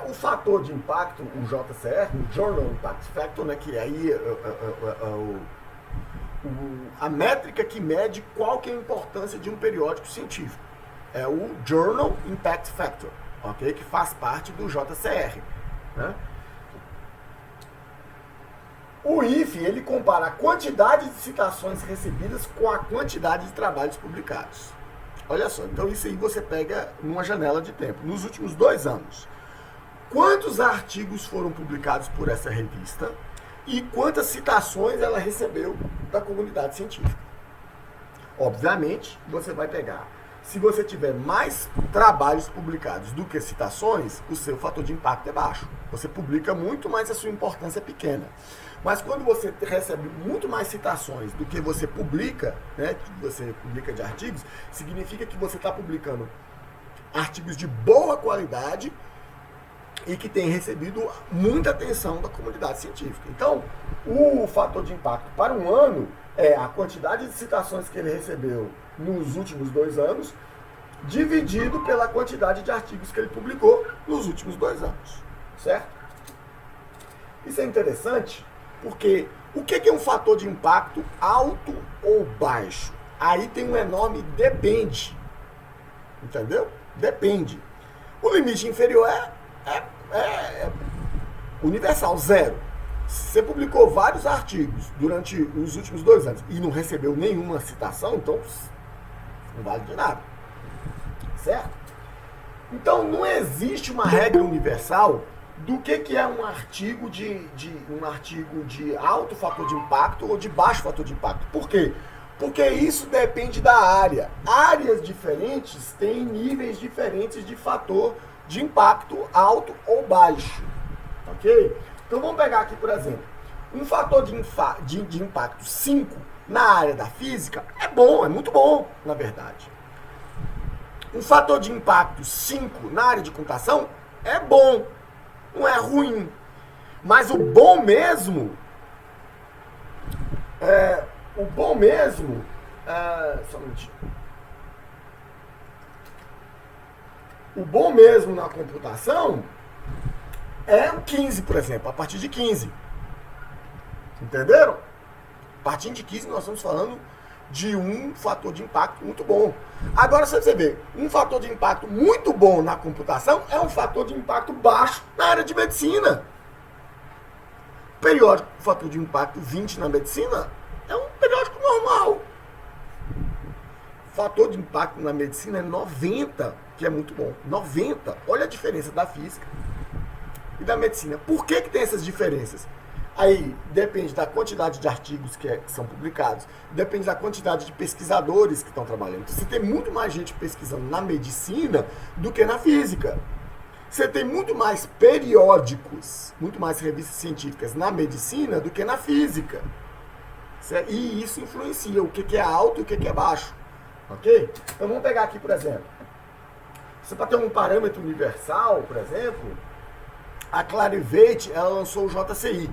O fator de impacto, o JCR, o Journal Impact Factor, né, que aí a métrica que mede qual que é a importância de um periódico científico. É o Journal Impact Factor, okay, que faz parte do JCR. Né? O IFE, ele compara a quantidade de citações recebidas com a quantidade de trabalhos publicados. Olha só, então isso aí você pega numa janela de tempo. Nos últimos 2 anos, quantos artigos foram publicados por essa revista e quantas citações ela recebeu da comunidade científica? Obviamente, você vai pegar. Se você tiver mais trabalhos publicados do que citações, o seu fator de impacto é baixo. Você publica muito, mas a sua importância é pequena. Mas quando você recebe muito mais citações do que você publica, né, que você publica de artigos, significa que você está publicando artigos de boa qualidade e que tem recebido muita atenção da comunidade científica. Então, o fator de impacto para um ano é a quantidade de citações que ele recebeu nos últimos 2 anos, dividido pela quantidade de artigos que ele publicou nos últimos 2 anos. Certo? Isso é interessante, porque o que é um fator de impacto alto ou baixo? Aí tem um enorme depende. Entendeu? Depende. O limite inferior é universal, zero. Se você publicou vários artigos durante os últimos 2 anos e não recebeu nenhuma citação, então não vale de nada. Certo? Então não existe uma regra universal do que é um artigo de alto fator de impacto ou de baixo fator de impacto. Por quê? Porque isso depende da área. Áreas diferentes têm níveis diferentes de fator de impacto alto ou baixo. Ok? Então vamos pegar aqui, por exemplo, um fator de impacto 5 na área da física é bom, é muito bom, na verdade. Um fator de impacto 5 na área de computação é bom, não é ruim. Mas o bom mesmo só um minutinho. O bom mesmo na computação é o 15, por exemplo, a partir de 15. Entenderam? A partir de 15 nós estamos falando de um fator de impacto muito bom. Agora, se você ver, um fator de impacto muito bom na computação é um fator de impacto baixo na área de medicina. Periódico com fator de impacto 20 na medicina é um periódico normal. Fator de impacto na medicina é 90, que é muito bom. 90. Olha a diferença da física e da medicina. Por que tem essas diferenças? Aí depende da quantidade de artigos que são publicados, depende da quantidade de pesquisadores que estão trabalhando. Então, você tem muito mais gente pesquisando na medicina do que na física. Você tem muito mais periódicos, muito mais revistas científicas na medicina do que na física. E isso influencia o que é alto e o que é baixo. Ok? Então vamos pegar aqui, por exemplo. Você para ter um parâmetro universal, por exemplo, a Clarivate ela lançou o JCI,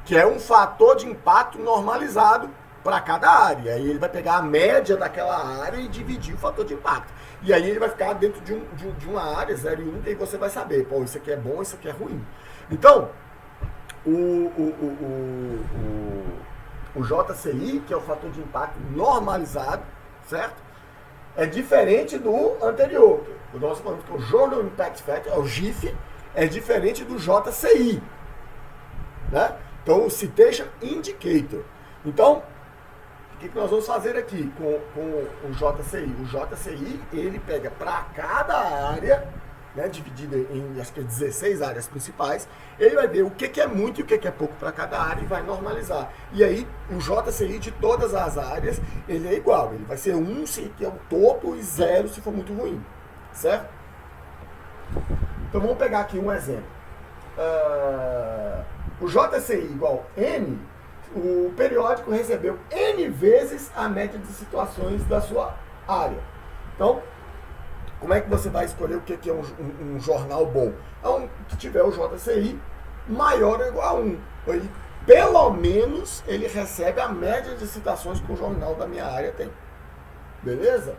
que é um fator de impacto normalizado para cada área. Aí ele vai pegar a média daquela área e dividir o fator de impacto. E aí ele vai ficar dentro de uma área, 0 e 1, e aí você vai saber, pô, isso aqui é bom, isso aqui é ruim. Então, o JCI, que é o fator de impacto normalizado, certo? É diferente do anterior. O nosso falando que o Journal Impact Factor, o GIF, é diferente do JCI, né? Então, o Citation Indicator. Então, o que nós vamos fazer aqui com o JCI? O JCI, ele pega para cada área, né, dividida em, acho que 16 áreas principais, ele vai ver o que é muito e o que é pouco para cada área e vai normalizar. E aí, o JCI de todas as áreas, ele é igual. Ele vai ser 1 se é o topo e 0 se for muito ruim, certo? Então, vamos pegar aqui um exemplo. O JCI igual N, o periódico recebeu N vezes a média de situações da sua área. Então, como é que você vai escolher o que é um jornal bom? É um que tiver o JCI maior ou igual a 1. Ele, pelo menos, ele recebe a média de citações que o jornal da minha área tem. Beleza?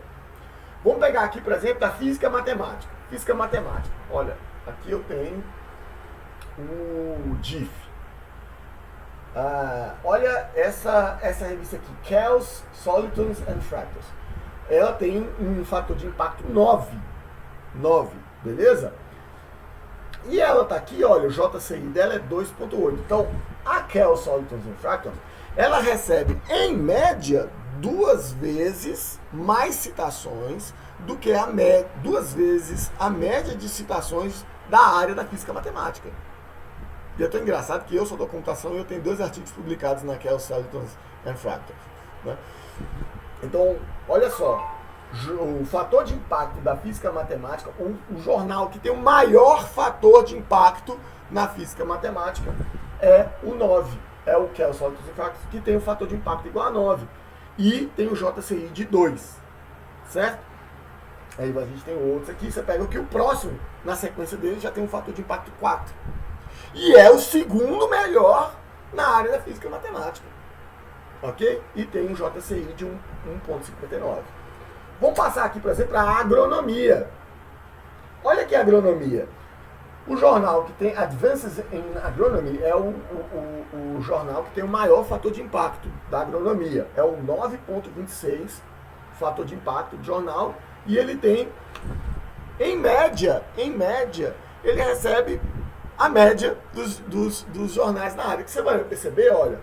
Vamos pegar aqui, por exemplo, da física matemática. Física matemática. Olha, aqui eu tenho o GIF. Olha essa revista aqui, Kells, Solitons and Fractals. Ela tem um fator de impacto 9, beleza? E ela tá aqui, olha, o JCI dela é 2.8. Então, a Kells, Solitons and Fractals, ela recebe, em média, 2 vezes mais citações do que 2 vezes a média de citações da área da física matemática. E é tão engraçado que eu sou da computação e eu tenho 2 artigos publicados na Kells, Solitons and Fractals, né? Então, olha só, o fator de impacto da física matemática, o jornal que tem o maior fator de impacto na física matemática é o 9, é o Kells, Solitons and Fractals, que tem o fator de impacto igual a 9. E tem o JCI de 2, certo? Aí a gente tem outros aqui, você pega o que o próximo, na sequência dele, já tem um fator de impacto 4. E é o segundo melhor na área da física matemática. Ok? E tem um JCI de 1.59. Vamos passar aqui, por exemplo, para a agronomia. Olha aqui a agronomia. O jornal que tem Advances in Agronomy é o jornal que tem o maior fator de impacto da agronomia. É o 9.26 fator de impacto do jornal. e ele tem, em média, ele recebe a média dos jornais na área. Que você vai perceber, olha,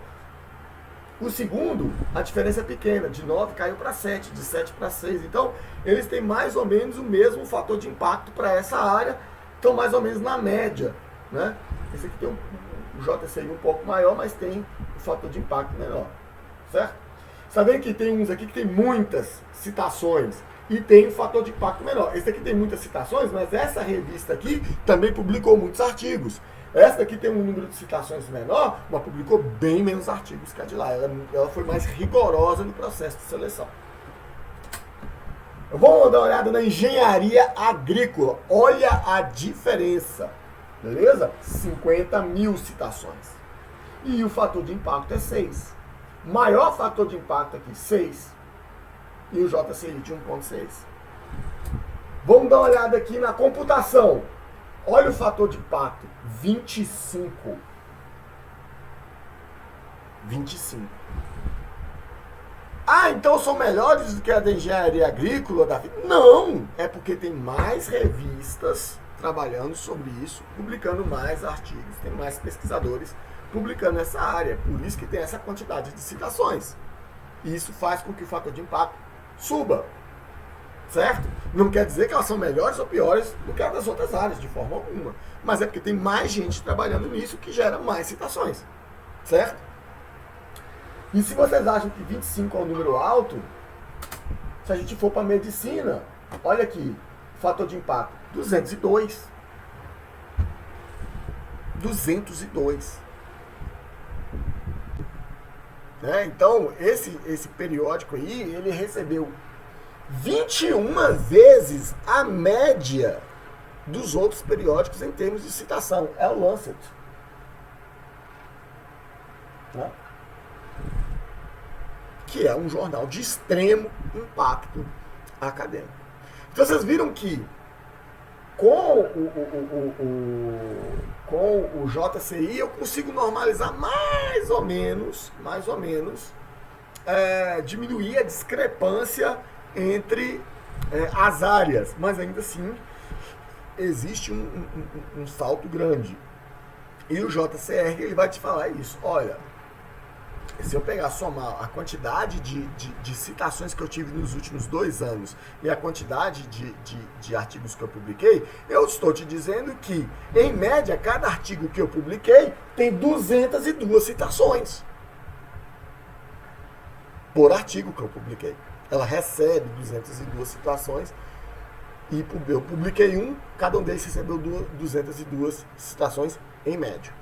o segundo, a diferença é pequena, de 9 caiu para 7, de 7 para 6. Então, eles têm mais ou menos o mesmo fator de impacto para essa área, estão mais ou menos na média, né? Esse aqui tem o JCI um pouco maior, mas tem o fator de impacto menor, certo? Sabendo que tem uns aqui que tem muitas citações e tem um fator de impacto menor. Esse aqui tem muitas citações, mas essa revista aqui também publicou muitos artigos. Essa daqui tem um número de citações menor, mas publicou bem menos artigos que a de lá. Ela foi mais rigorosa no processo de seleção. Vamos dar uma olhada na engenharia agrícola. Olha a diferença. Beleza? 50 mil citações. E o fator de impacto é 6. Maior fator de impacto aqui, 6. E o JCI de 1,6. Vamos dar uma olhada aqui na computação. Olha o fator de impacto, 25. 25. Ah, então são melhores do que a da engenharia agrícola? Não, é porque tem mais revistas trabalhando sobre isso, publicando mais artigos, tem mais pesquisadores publicando nessa área. Por isso que tem essa quantidade de citações. E isso faz com que o fator de impacto suba. Certo? Não quer dizer que elas são melhores ou piores do que as das outras áreas, de forma alguma. Mas é porque tem mais gente trabalhando nisso que gera mais citações. Certo? E se vocês acham que 25 é um número alto, se a gente for para medicina, olha aqui, fator de impacto, 202. 202. Né? Então, esse periódico aí, ele recebeu 21 vezes a média dos outros periódicos em termos de citação. É o Lancet. Né? Que é um jornal de extremo impacto acadêmico. Então vocês viram que com o JCI eu consigo normalizar mais ou menos, diminuir a discrepância entre as áreas, mas ainda assim existe um salto grande. E o JCR ele vai te falar isso. Olha, se eu pegar, somar a quantidade de citações que eu tive nos últimos 2 anos e a quantidade de artigos que eu publiquei, eu estou te dizendo que, em média, cada artigo que eu publiquei tem 202 citações por artigo que eu publiquei. Ela recebe 202 citações e eu publiquei um, cada um deles recebeu 202 citações em média.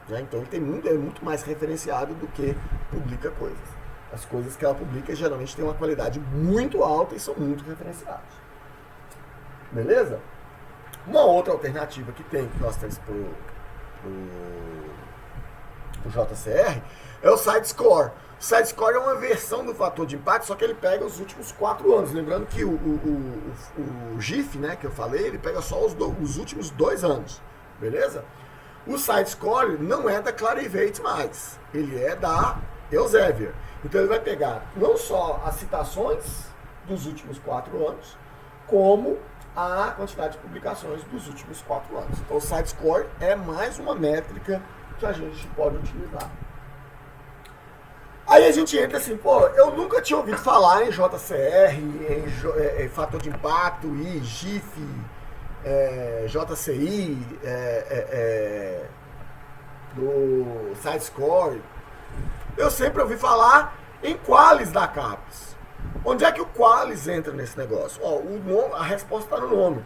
Né? Então ele é muito mais referenciado do que publica coisas. As coisas que ela publica geralmente têm uma qualidade muito alta e são muito referenciadas. Beleza? Uma outra alternativa que nós temos para o JCR é o SiteScore. O SiteScore é uma versão do fator de impacto, só que ele pega os últimos 4 anos. Lembrando que o GIF, né, que eu falei, ele pega só os últimos 2 anos. Beleza? O SiteScore não é da Clarivate mais, ele é da Elsevier. Então ele vai pegar não só as citações dos últimos 4 anos, como a quantidade de publicações dos últimos 4 anos. Então o SiteScore é mais uma métrica que a gente pode utilizar. Aí a gente entra assim, pô, eu nunca tinha ouvido falar em JCR, em fator de impacto, I, GIF, JCI, do SiteScore. Eu sempre ouvi falar em Qualis da CAPES. Onde é que o Qualis entra nesse negócio? A resposta está no nome.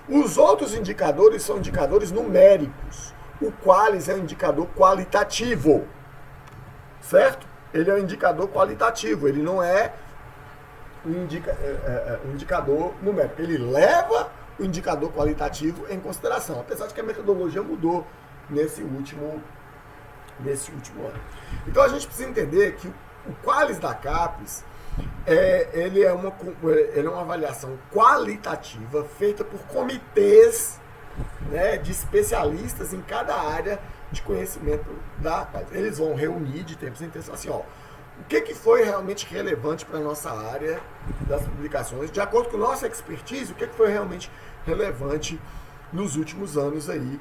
Os outros indicadores são indicadores numéricos. O Qualis é um indicador qualitativo. Certo? Ele é um indicador qualitativo. Ele não é um indicador numérico. Ele leva o indicador qualitativo em consideração, apesar de que a metodologia mudou nesse último ano. Então a gente precisa entender que o Qualis da CAPES ele é uma avaliação qualitativa feita por comitês, né, de especialistas em cada área de conhecimento da CAPES. Eles vão reunir de tempos em tempos assim, o que foi realmente relevante para a nossa área das publicações, de acordo com nossa expertise, o que foi realmente relevante nos últimos anos aí,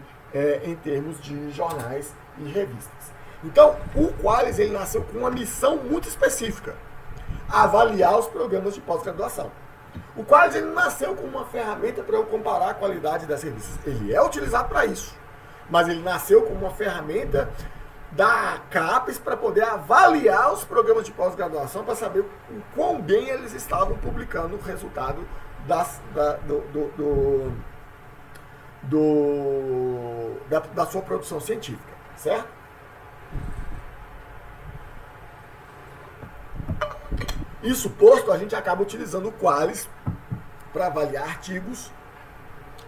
em termos de jornais e revistas. Então, o Qualis, ele nasceu com uma missão muito específica: avaliar os programas de pós-graduação. O Qualis, ele nasceu como uma ferramenta para eu comparar a qualidade das revistas. Ele é utilizado para isso, mas ele nasceu como uma ferramenta da CAPES para poder avaliar os programas de pós-graduação, para saber o quão bem eles estavam publicando o resultado da sua produção científica, certo? Isso posto, a gente acaba utilizando o Qualis para avaliar artigos,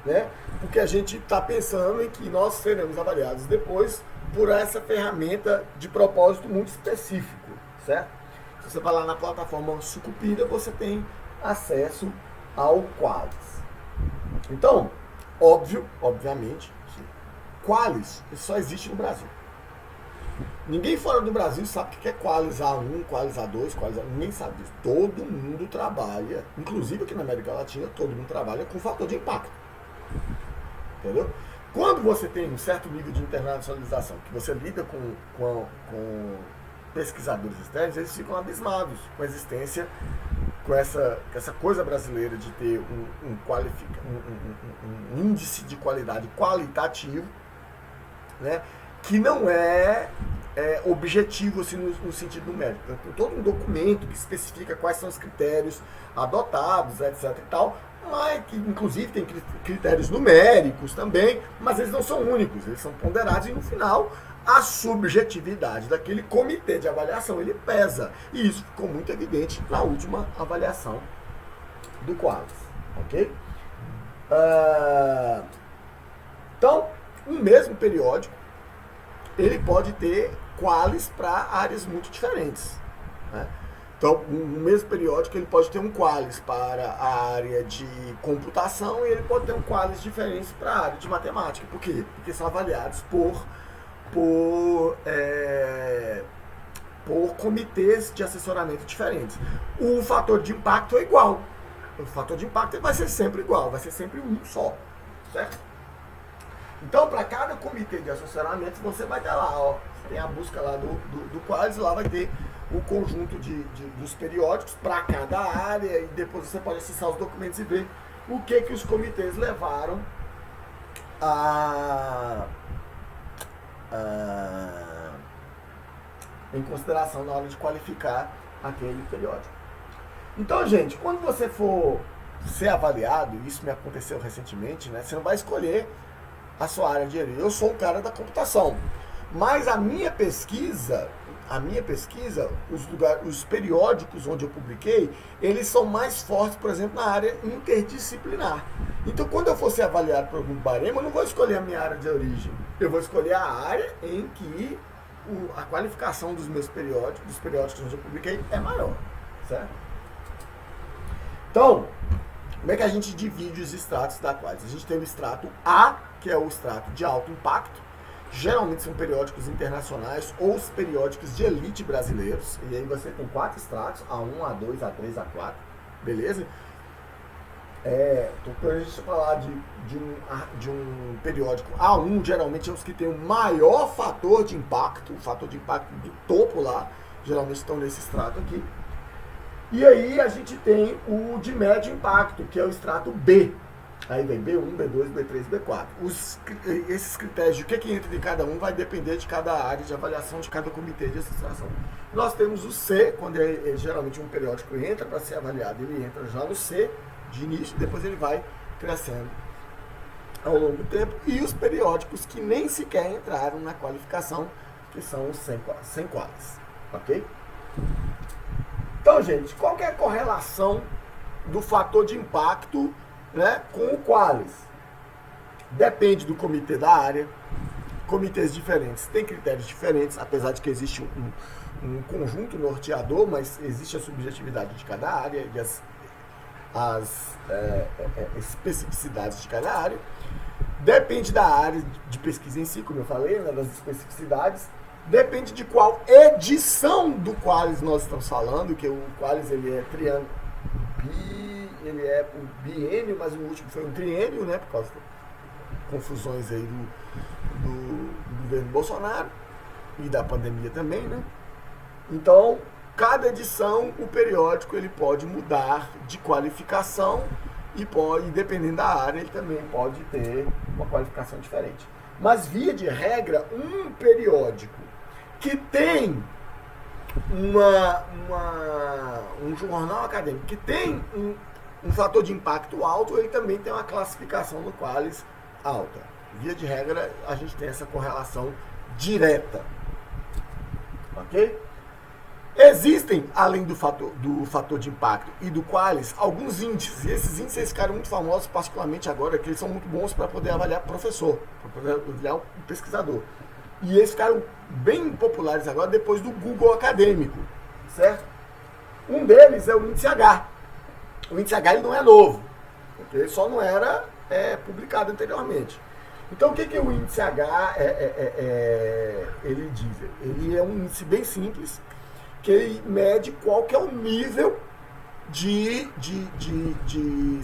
né? Porque a gente está pensando em que nós seremos avaliados depois por essa ferramenta de propósito muito específico, certo? Se você vai lá na plataforma Sucupira, você tem acesso ao Qualis. Então, obviamente, que Qualis só existe no Brasil. Ninguém fora do Brasil sabe o que é Qualis A1, Qualis A2, Qualis A... Ninguém sabe disso. Todo mundo trabalha, inclusive aqui na América Latina, todo mundo trabalha com fator de impacto. Entendeu? Quando você tem um certo nível de internacionalização, que você lida com pesquisadores externos, eles ficam abismados com a existência, com essa coisa brasileira de ter um índice de qualidade qualitativo, né, que não é objetivo assim, no sentido numérico. Tem todo um documento que especifica quais são os critérios adotados, etc. e tal, mas que inclusive tem critérios numéricos também, mas eles não são únicos, eles são ponderados e no final a subjetividade daquele comitê de avaliação ele pesa. E isso ficou muito evidente na última avaliação do Qualis, ok? Então, um mesmo periódico ele pode ter Qualis para áreas muito diferentes, né? Então, o mesmo periódico ele pode ter um Qualis para a área de computação e ele pode ter um Qualis diferente para a área de matemática. Por quê? Porque são avaliados por comitês de assessoramento diferentes. O fator de impacto é igual. O fator de impacto vai ser sempre igual, vai ser sempre um só, certo? Então, para cada comitê de assessoramento, você vai ter lá, ó, tem a busca lá do Qualis, lá vai ter o conjunto dos periódicos para cada área e depois você pode acessar os documentos e ver o que os comitês levaram em consideração na hora de qualificar aquele periódico. Então, gente, quando você for ser avaliado, isso me aconteceu recentemente, né, você não vai escolher a sua área de engenharia. Eu sou o cara da computação, mas a minha pesquisa, os periódicos onde eu publiquei, eles são mais fortes, por exemplo, na área interdisciplinar. Então, quando eu for ser avaliado por algum barema, eu não vou escolher a minha área de origem. Eu vou escolher a área em que a qualificação dos meus periódicos, dos periódicos onde eu publiquei, é maior, certo? Então, como é que a gente divide os estratos da Qualis? A gente tem o extrato A, que é o extrato de alto impacto. Geralmente são periódicos internacionais ou os periódicos de elite brasileiros. E aí você tem 4 estratos, A1, A2, A3, A4, beleza? Quando a gente falar de um periódico A1, geralmente é os que tem o maior fator de impacto, o fator de impacto do topo lá, geralmente estão nesse extrato aqui. E aí a gente tem o de médio impacto, que é o extrato B. Aí vem B1, B2, B3, B4. Esses critérios de o que entra em cada um vai depender de cada área de avaliação, de cada comitê de associação. Nós temos o C, quando geralmente um periódico entra para ser avaliado, ele entra já no C de início, depois ele vai crescendo ao longo do tempo. E os periódicos que nem sequer entraram na qualificação, que são os sem Qualis, ok? Então, gente, qual que é a correlação do fator de impacto, né, com o Qualis? Depende do comitê da área. Comitês diferentes têm critérios diferentes, apesar de que existe um conjunto norteador, mas existe a subjetividade de cada área e as especificidades de cada área. Depende da área de pesquisa em si, como eu falei, né, das especificidades. Depende de qual edição do Qualis nós estamos falando, que o Qualis ele é triângulo, ele é um biênio, mas o último foi um triênio, né, por causa de confusões aí do governo Bolsonaro e da pandemia também, né? Então, cada edição, o periódico ele pode mudar de qualificação e pode, dependendo da área, ele também pode ter uma qualificação diferente. Mas, via de regra, um periódico que tem um jornal acadêmico que tem um fator de impacto alto, ele também tem uma classificação do Qualis alta. Via de regra, a gente tem essa correlação direta. Ok? Existem, além do fator de impacto e do Qualis, alguns índices. E esses índices ficaram muito famosos, particularmente agora, que eles são muito bons para poder avaliar professor, para poder avaliar um pesquisador. E eles ficaram bem populares agora depois do Google Acadêmico, certo? Um deles é o índice H. O índice H ele não é novo, porque ele só não era publicado anteriormente. Então, o que o índice H ele diz? Ele é um índice bem simples, que ele mede qual que é o nível de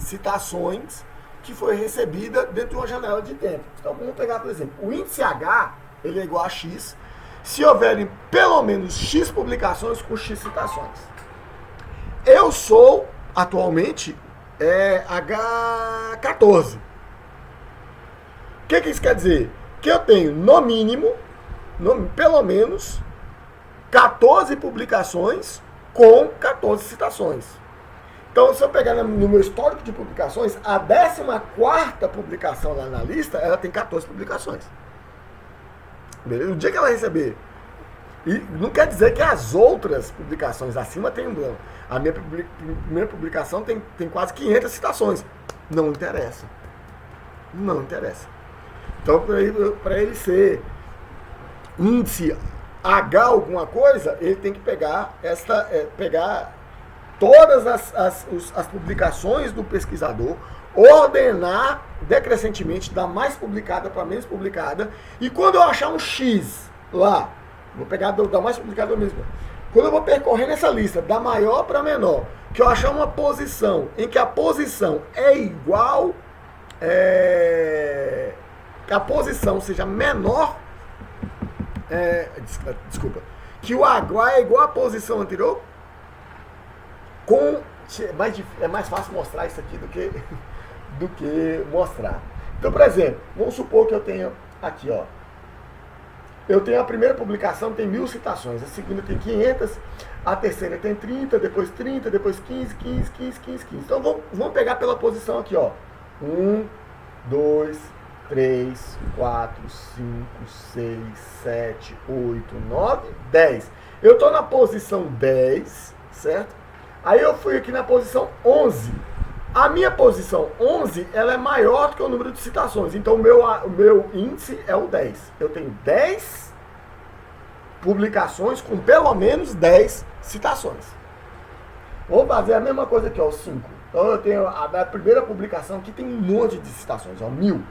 citações que foi recebida dentro de uma janela de tempo. Então, vamos pegar, por exemplo, o índice H, ele é igual a X, se houverem pelo menos X publicações com X citações. Eu sou, atualmente, H14. O que isso quer dizer? Que eu tenho, no mínimo, pelo menos, 14 publicações com 14 citações. Então, se eu pegar no meu histórico de publicações, a 14ª publicação lá na lista, ela tem 14 publicações. Beleza? O dia que ela receber, e não quer dizer que as outras publicações acima tem um branco. A minha primeira publicação tem quase 500 citações. Não interessa. Não interessa. Então, para ele ser índice H alguma coisa, ele tem que pegar todas as publicações do pesquisador, ordenar decrescentemente da mais publicada para menos publicada, e quando eu achar um X lá, vou pegar da mais publicada mesmo, quando eu vou percorrendo essa lista, da maior para menor, que eu achar uma posição em que a posição é igual, que a posição seja menor, que o H é igual à posição anterior, é mais fácil mostrar isso aqui do que mostrar. Então, por exemplo, vamos supor que eu tenho aqui, ó, eu tenho a primeira publicação, tem 1000 citações, a segunda tem 500, a terceira tem 30, depois 30, depois 15. Então, vamos pegar pela posição aqui, ó. 1, 2, 3, 4, 5, 6, 7, 8, 9, 10. Eu estou na posição 10, certo? Aí eu fui aqui na posição 11. A minha posição 11, ela é maior do que o número de citações. Então, o meu índice é o 10. Eu tenho 10 publicações com pelo menos 10 citações. Vou fazer a mesma coisa aqui, ó, 5. Então, eu tenho a primeira publicação que tem um monte de citações, ó, 1000.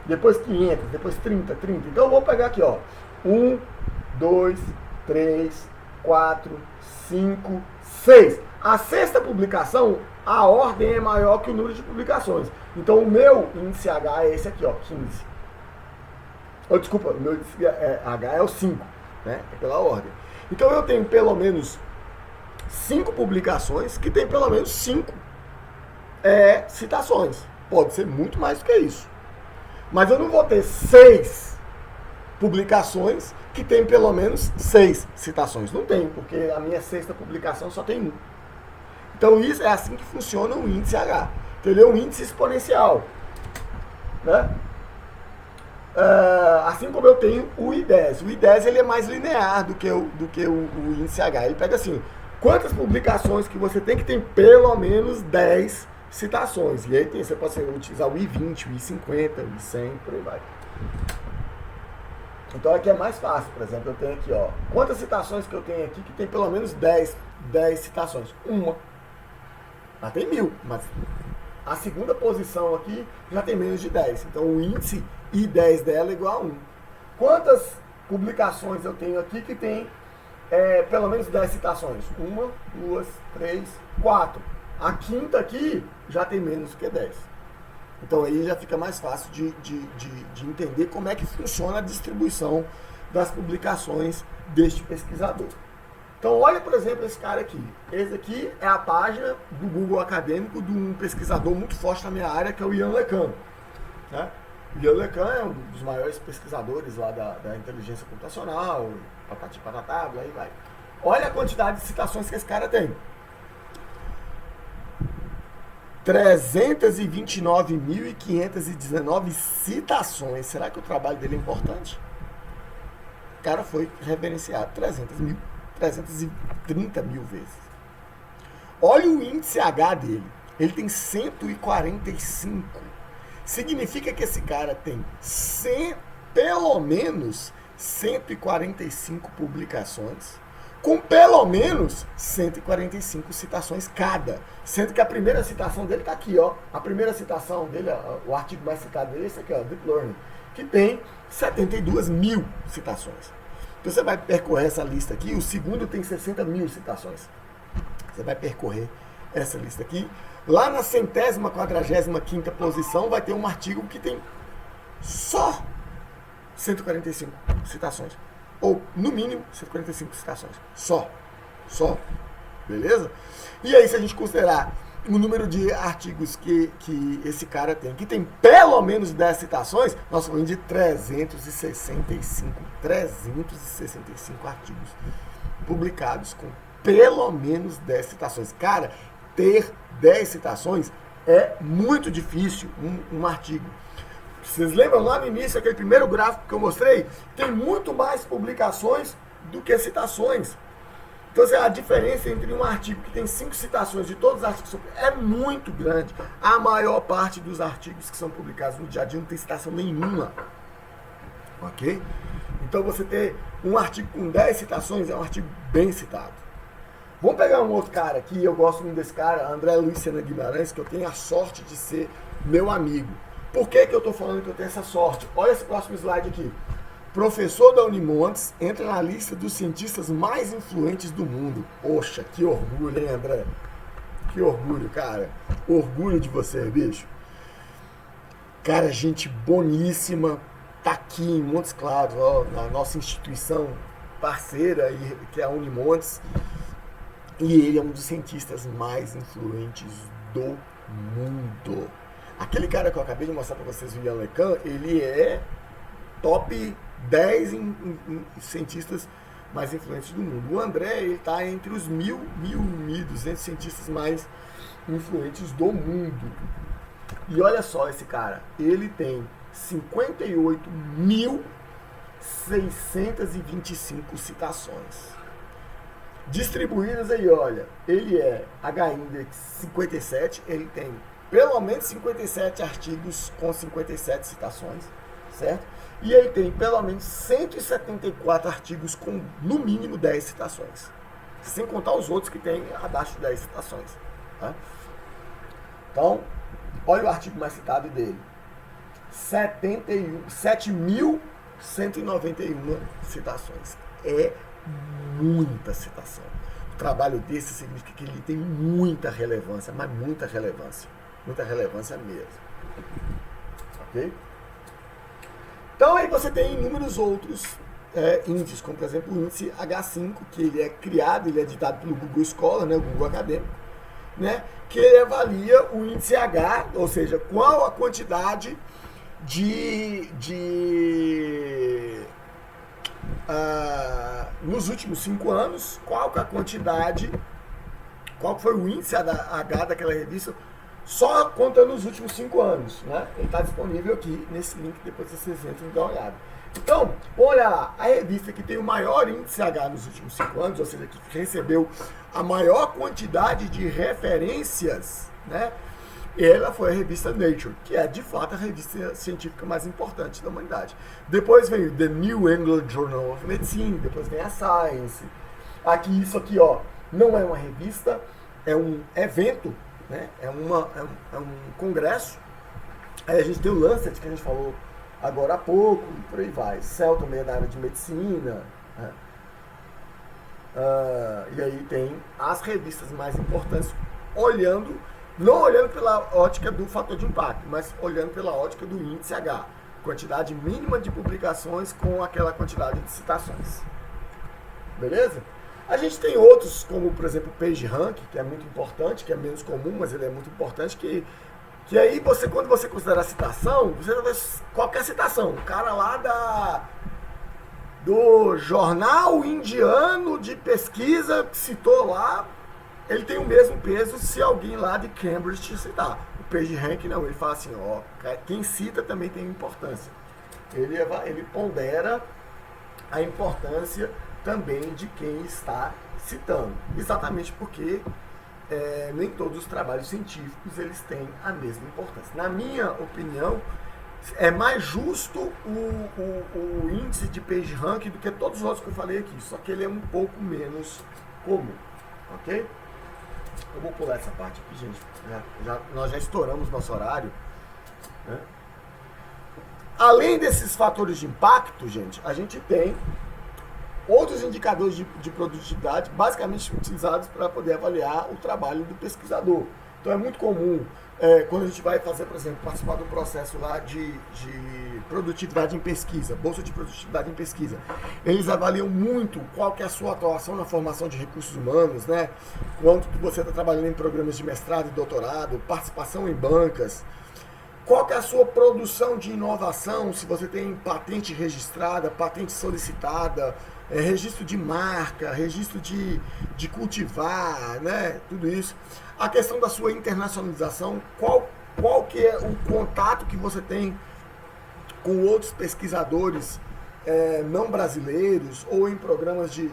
Depois 500, depois 30. Então, eu vou pegar aqui, ó, 1, 2, 3, 4, 5, 6. A sexta publicação, a ordem é maior que o número de publicações. Então, o meu índice H é esse aqui, ó, 15. Desculpa, o meu índice H é o 5, né? É pela ordem. Então, eu tenho pelo menos 5 publicações que tem pelo menos 5 citações. Pode ser muito mais do que isso. Mas eu não vou ter 6 publicações que tem pelo menos 6 citações. Não tem, porque a minha sexta publicação só tem 1. Então, isso é assim que funciona o índice H. Então, ele é um índice exponencial, né? Assim como eu tenho o I10. O I10 ele é mais linear do que o índice H. Ele pega assim, quantas publicações que você tem que ter pelo menos 10 citações. E aí você pode utilizar o I20, o I50, o I100, por aí vai. Então aqui é mais fácil. Por exemplo, eu tenho aqui, ó, quantas citações que eu tenho aqui que tem pelo menos 10 citações? Uma. Ela tem 1000, mas a segunda posição aqui já tem menos de 10. Então o índice I10 dela é igual a 1. Quantas publicações eu tenho aqui que tem pelo menos 10 citações. 1, 2, 3, 4. A quinta aqui já tem menos do que 10. Então aí já fica mais fácil de entender como é que funciona a distribuição das publicações deste pesquisador. Então olha, por exemplo, esse cara aqui. Esse aqui é a página do Google Acadêmico de um pesquisador muito forte na minha área, que é o Yann LeCun. Né? O Yann LeCun é um dos maiores pesquisadores lá da inteligência computacional, patati patatá, aí vai. Olha a quantidade de citações que esse cara tem. 329.519 citações. Será que o trabalho dele é importante? O cara foi referenciado 330 mil vezes. Olha o índice H dele. Ele tem 145. Significa que esse cara tem pelo menos 145 publicações, com pelo menos 145 citações cada. Sendo que a primeira citação dele está aqui, ó. A primeira citação dele, o artigo mais citado dele é esse aqui, ó, Deep Learning, que tem 72 mil citações. Então você vai percorrer essa lista aqui, o segundo tem 60 mil citações. Você vai percorrer essa lista aqui. Lá na 145ª posição vai ter um artigo que tem só 145 citações. Ou, no mínimo, 145 citações. Só. Beleza? E aí, se a gente considerar o número de artigos que esse cara tem, que tem pelo menos 10 citações, nós falamos de 365 artigos publicados com pelo menos 10 citações. Cara, ter 10 citações é muito difícil um artigo. Vocês lembram lá no início, aquele primeiro gráfico que eu mostrei? Tem muito mais publicações do que citações. Então, a diferença entre um artigo que tem 5 citações de todos os artigos é muito grande. A maior parte dos artigos que são publicados no dia a dia não tem citação nenhuma. Ok? Então, você ter um artigo com 10 citações é um artigo bem citado. Vamos pegar um outro cara aqui, eu gosto muito desse cara, André Luiz Sena Guimarães, que eu tenho a sorte de ser meu amigo. Por que eu estou falando que eu tenho essa sorte? Olha esse próximo slide aqui. Professor da Unimontes entra na lista dos cientistas mais influentes do mundo. Poxa, que orgulho, hein, André? Que orgulho, cara. Orgulho de você, bicho. Cara, gente boníssima. Tá aqui em Montes Claros, ó, na nossa instituição parceira, que é a Unimontes. E ele é um dos cientistas mais influentes do mundo. Aquele cara que eu acabei de mostrar para vocês, o Yann LeCun, ele é top 10 cientistas mais influentes do mundo. O André, ele está entre os 1.200 cientistas mais influentes do mundo. E olha só esse cara, ele tem 58.625 citações. Distribuídas aí, olha, ele é H-Index 57, ele tem pelo menos 57 artigos com 57 citações, certo? E ele tem pelo menos 174 artigos com, no mínimo, 10 citações. Sem contar os outros que tem abaixo de 10 citações. Tá? Então, olha o artigo mais citado dele. 7.191 citações. É muita citação. O trabalho desse significa que ele tem muita relevância, mas muita relevância. Muita relevância mesmo. Ok? Então aí você tem inúmeros outros índices, como por exemplo o índice H5, que ele é criado, ele é ditado pelo Google Scholar, né, o Google Acadêmico, né, que ele avalia o índice H, ou seja, qual a quantidade nos últimos 5 anos, qual foi o índice H daquela revista, só contando os últimos 5 anos, né? Ele está disponível aqui nesse link, depois vocês entram e dão uma olhada. Então, olha lá, a revista que tem o maior índice H nos últimos 5 anos, ou seja, que recebeu a maior quantidade de referências, né? Ela foi a revista Nature, que é de fato a revista científica mais importante da humanidade. Depois vem o The New England Journal of Medicine, depois vem a Science. Aqui, isso aqui, ó, não é uma revista, é um evento, né? É um congresso. Aí a gente tem o Lancet, que a gente falou agora há pouco, e por aí vai. Cell também é da área de medicina, né? E aí tem as revistas mais importantes, não olhando pela ótica do fator de impacto, mas olhando pela ótica do índice H, quantidade mínima de publicações com aquela quantidade de citações. Beleza? A gente tem outros, como por exemplo o PageRank, que é muito importante, que é menos comum, mas ele é muito importante, que aí quando você considera a citação, você vai ver qualquer citação. O cara lá do jornal indiano de pesquisa que citou lá, ele tem o mesmo peso se alguém lá de Cambridge te citar. O PageRank não, ele fala assim, ó, quem cita também tem importância. Ele pondera a importância também de quem está citando. Exatamente porque nem todos os trabalhos científicos eles têm a mesma importância. Na minha opinião, é mais justo o índice de PageRank do que todos os outros que eu falei aqui, só que ele é um pouco menos comum, ok? Eu vou pular essa parte aqui, gente. Nós já estouramos nosso horário, né? Além desses fatores de impacto, gente, a gente tem outros indicadores de produtividade, basicamente utilizados para poder avaliar o trabalho do pesquisador. Então é muito comum, quando a gente vai fazer, por exemplo, participar de um processo lá de produtividade em pesquisa, bolsa de produtividade em pesquisa, eles avaliam muito qual que é a sua atuação na formação de recursos humanos, né? Quanto que você está trabalhando em programas de mestrado e doutorado, participação em bancas, qual que é a sua produção de inovação, se você tem patente registrada, patente solicitada, registro de marca, registro de cultivar, né? Tudo isso. A questão da sua internacionalização, qual que é o contato que você tem com outros pesquisadores não brasileiros ou em programas de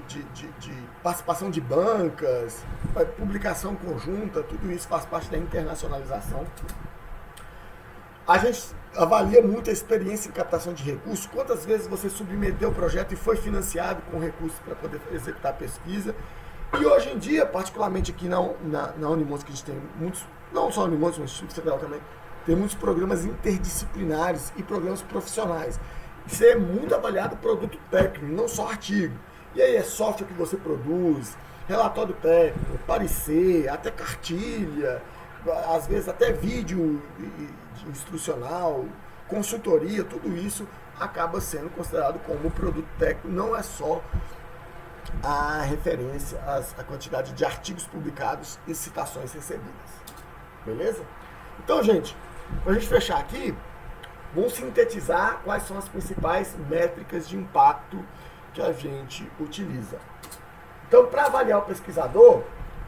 participação de bancas, publicação conjunta, tudo isso faz parte da internacionalização. A gente avalia muito a experiência em captação de recursos, quantas vezes você submeteu o projeto e foi financiado com recursos para poder executar a pesquisa. E hoje em dia, particularmente aqui na Unimos, que a gente tem muitos, não só a Unimos, mas o Instituto Federal também, tem muitos programas interdisciplinares e programas profissionais. Isso é muito avaliado produto técnico, não só artigo. E aí é software que você produz, relatório técnico, parecer, até cartilha, às vezes até vídeo instrucional, consultoria, tudo isso acaba sendo considerado como produto técnico, não é só a referência à quantidade de artigos publicados e citações recebidas. Beleza? Então, gente, para a gente fechar aqui, vamos sintetizar quais são as principais métricas de impacto que a gente utiliza. Então, para avaliar o pesquisador,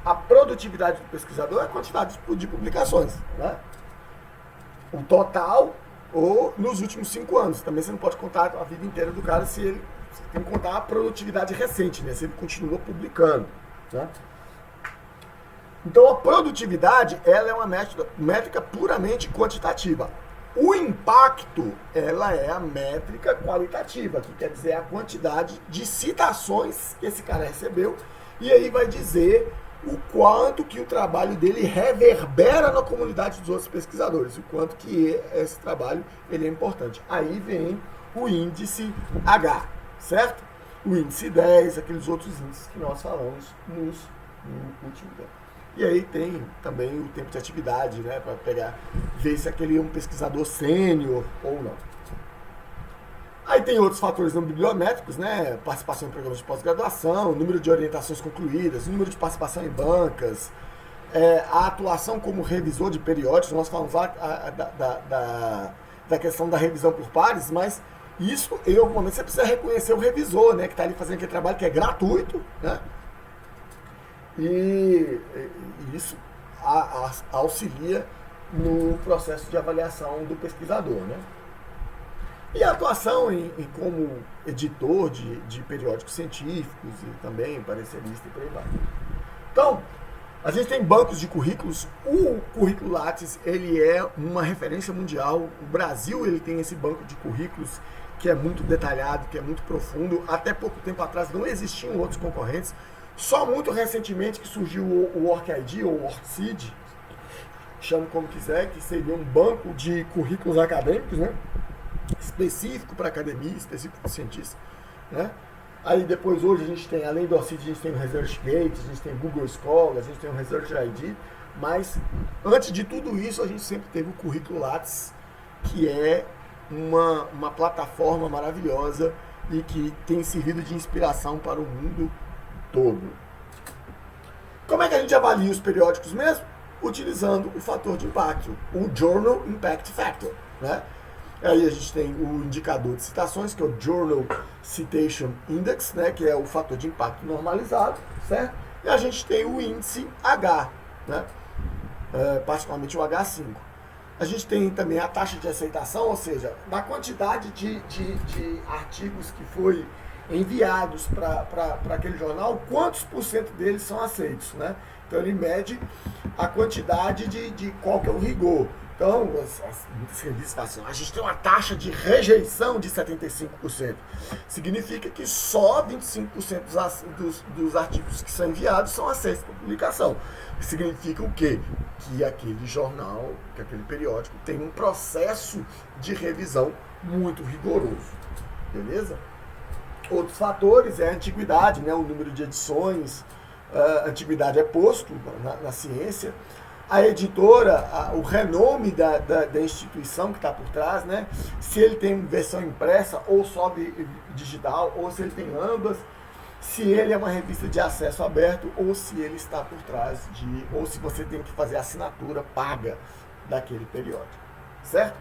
a produtividade do pesquisador é a quantidade de publicações, né? O total ou nos últimos 5 anos. Também você não pode contar a vida inteira do cara se ele... Você tem que contar a produtividade recente, né? Se ele continua publicando, né? Então a produtividade, ela é uma métrica puramente quantitativa. O impacto, ela é a métrica qualitativa, que quer dizer a quantidade de citações que esse cara recebeu, e aí vai dizer o quanto que o trabalho dele reverbera na comunidade dos outros pesquisadores, o quanto que esse trabalho ele é importante. Aí vem o índice H, certo? O índice 10, aqueles outros índices que nós falamos no último tempo. E aí tem também o tempo de atividade, né, para ver se aquele é um pesquisador sênior ou não. Aí tem outros fatores não bibliométricos, né, participação em programas de pós-graduação, número de orientações concluídas, número de participação em bancas, a atuação como revisor de periódicos. Nós falamos lá da questão da revisão por pares, mas isso, em algum momento, você precisa reconhecer o revisor, né, que está ali fazendo aquele trabalho que é gratuito, né? E isso auxilia no processo de avaliação do pesquisador, né? E a atuação como editor de periódicos científicos e também parecerista e por aí vai. Então, a gente tem bancos de currículos. O currículo Lattes, ele é uma referência mundial. O Brasil, ele tem esse banco de currículos que é muito detalhado, que é muito profundo. Até pouco tempo atrás não existiam outros concorrentes. Só muito recentemente que surgiu o OrcID ou o OrcSeed, chame como quiser, que seria um banco de currículos acadêmicos, né? específico para academia, específico para cientista, né? Aí depois hoje a gente tem, além do ORCID, a gente tem o ResearchGate, a gente tem o Google Scholar, a gente tem o ResearchID, mas antes de tudo isso a gente sempre teve o Currículo Lattes, que é uma plataforma maravilhosa e que tem servido de inspiração para o mundo todo. Como é que a gente avalia os periódicos mesmo? Utilizando o fator de impacto, o Journal Impact Factor, né? Aí a gente tem o indicador de citações, que é o Journal Citation Index, né, que é o fator de impacto normalizado, certo? E a gente tem o índice H, né, particularmente o H5. A gente tem também a taxa de aceitação, ou seja, da quantidade de artigos que foi enviados para aquele jornal, quantos por cento deles são aceitos, né? Então ele mede a quantidade de qual que é o rigor. Então, muitas revistas falam assim, a gente tem uma taxa de rejeição de 75%. Significa que só 25% dos artigos que são enviados são aceitos para publicação. Significa o quê? Que aquele jornal, que aquele periódico tem um processo de revisão muito rigoroso. Beleza? Outros fatores é a antiguidade, né? O número de edições. A antiguidade é posto na ciência. A editora, o renome da instituição que está por trás, né? Se ele tem versão impressa ou só digital, ou se ele tem ambas, se ele é uma revista de acesso aberto ou se ele está por trás ou se você tem que fazer assinatura paga daquele periódico, certo?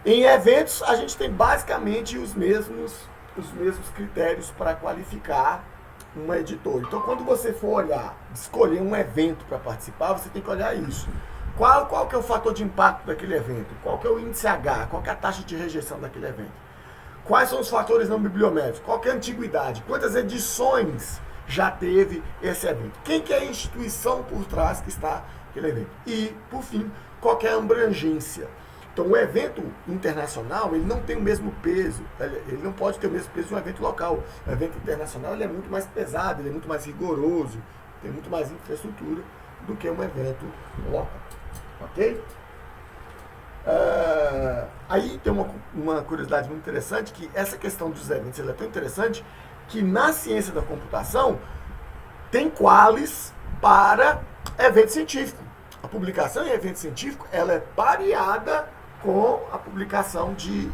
Em eventos, a gente tem basicamente os mesmos critérios para qualificar uma editora. Então, quando você for escolher um evento para participar, você tem que olhar isso. Qual que é o fator de impacto daquele evento? Qual que é o índice H? Qual que é a taxa de rejeição daquele evento? Quais são os fatores não bibliométricos? Qual que é a antiguidade? Quantas edições já teve esse evento? Quem que é a instituição por trás que está naquele evento? E, por fim, qual que é a abrangência? Então, o evento internacional, ele não tem o mesmo peso, ele não pode ter o mesmo peso de um evento local. O evento internacional ele é muito mais pesado, ele é muito mais rigoroso, tem muito mais infraestrutura do que um evento local. Ok? Aí tem uma curiosidade muito interessante, que essa questão dos eventos ela é tão interessante que na ciência da computação tem qualis para evento científico. A publicação em evento científico ela é pareada com a publicação de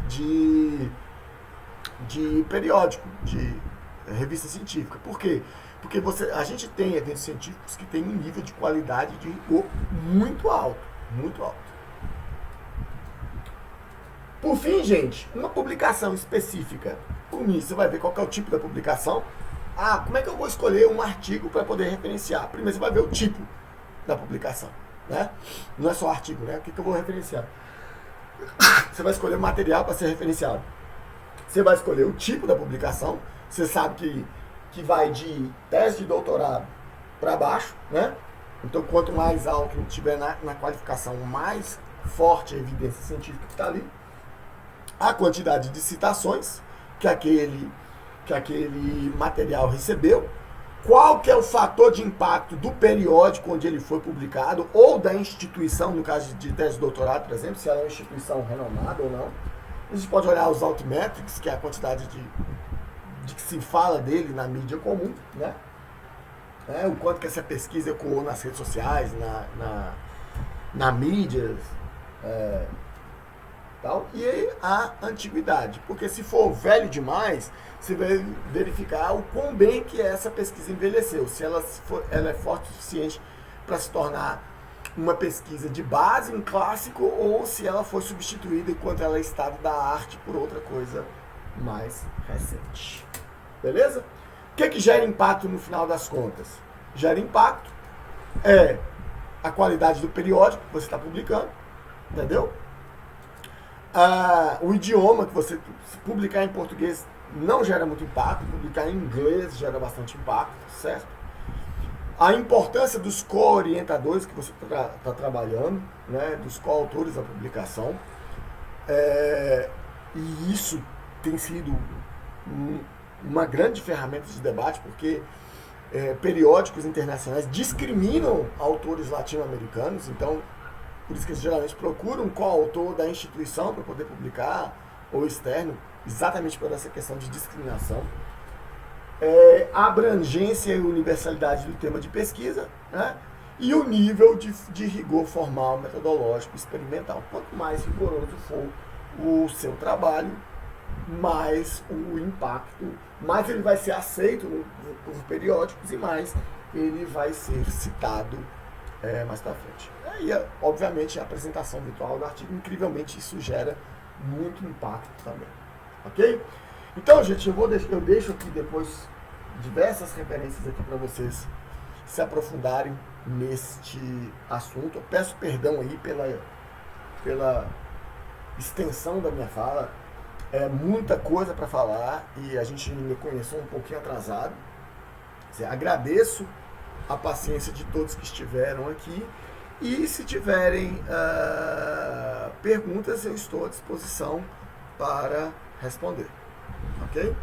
periódico, de revista científica. Por quê? Porque a gente tem eventos científicos que têm um nível de qualidade de rigor muito alto, muito alto. Por fim, gente, uma publicação específica. Por mim, você vai ver qual que é o tipo da publicação. Como é que eu vou escolher um artigo para poder referenciar? Primeiro você vai ver o tipo da publicação, né? Não é só artigo, né? O que eu vou referenciar? Você vai escolher o material para ser referenciado. Você vai escolher o tipo da publicação. Você sabe que vai de tese de doutorado para baixo, né? Então, quanto mais alto tiver na qualificação, mais forte a evidência científica que está ali. A quantidade de citações que aquele material recebeu. Qual que é o fator de impacto do periódico onde ele foi publicado, ou da instituição, no caso de tese de doutorado, por exemplo, se ela é uma instituição renomada ou não. A gente pode olhar os altmetrics, que é a quantidade de que se fala dele na mídia comum, né? O quanto que essa pesquisa ecoou nas redes sociais, na mídia, tal. E aí a antiguidade, porque se for velho demais, você vai verificar o quão bem que essa pesquisa envelheceu, se ela é forte o suficiente para se tornar uma pesquisa de base, um clássico, ou se ela foi substituída enquanto ela é estado da arte por outra coisa mais recente. Beleza? O que gera impacto no final das contas? Gera impacto é a qualidade do periódico que você está publicando, entendeu? O idioma que você publicar em português não gera muito impacto, publicar em inglês gera bastante impacto, certo? A importância dos co-orientadores que você está trabalhando, né, dos co-autores da publicação, e isso tem sido uma grande ferramenta de debate, porque periódicos internacionais discriminam autores latino-americanos, então por isso que eles geralmente procuram um coautor da instituição para poder publicar, ou externo, exatamente por essa questão de discriminação. A abrangência e universalidade do tema de pesquisa, né? E o nível de rigor formal, metodológico, experimental. Quanto mais rigoroso for o seu trabalho, mais o impacto, mais ele vai ser aceito por periódicos e mais ele vai ser citado mais para frente. E, obviamente, a apresentação virtual do artigo, incrivelmente, isso gera muito impacto também. Ok? Então, gente, eu deixo aqui depois diversas referências aqui para vocês se aprofundarem neste assunto. Eu peço perdão aí pela extensão da minha fala. É muita coisa para falar e a gente me conheceu um pouquinho atrasado. Agradeço a paciência de todos que estiveram aqui e se tiverem perguntas, eu estou à disposição para responder. Ok?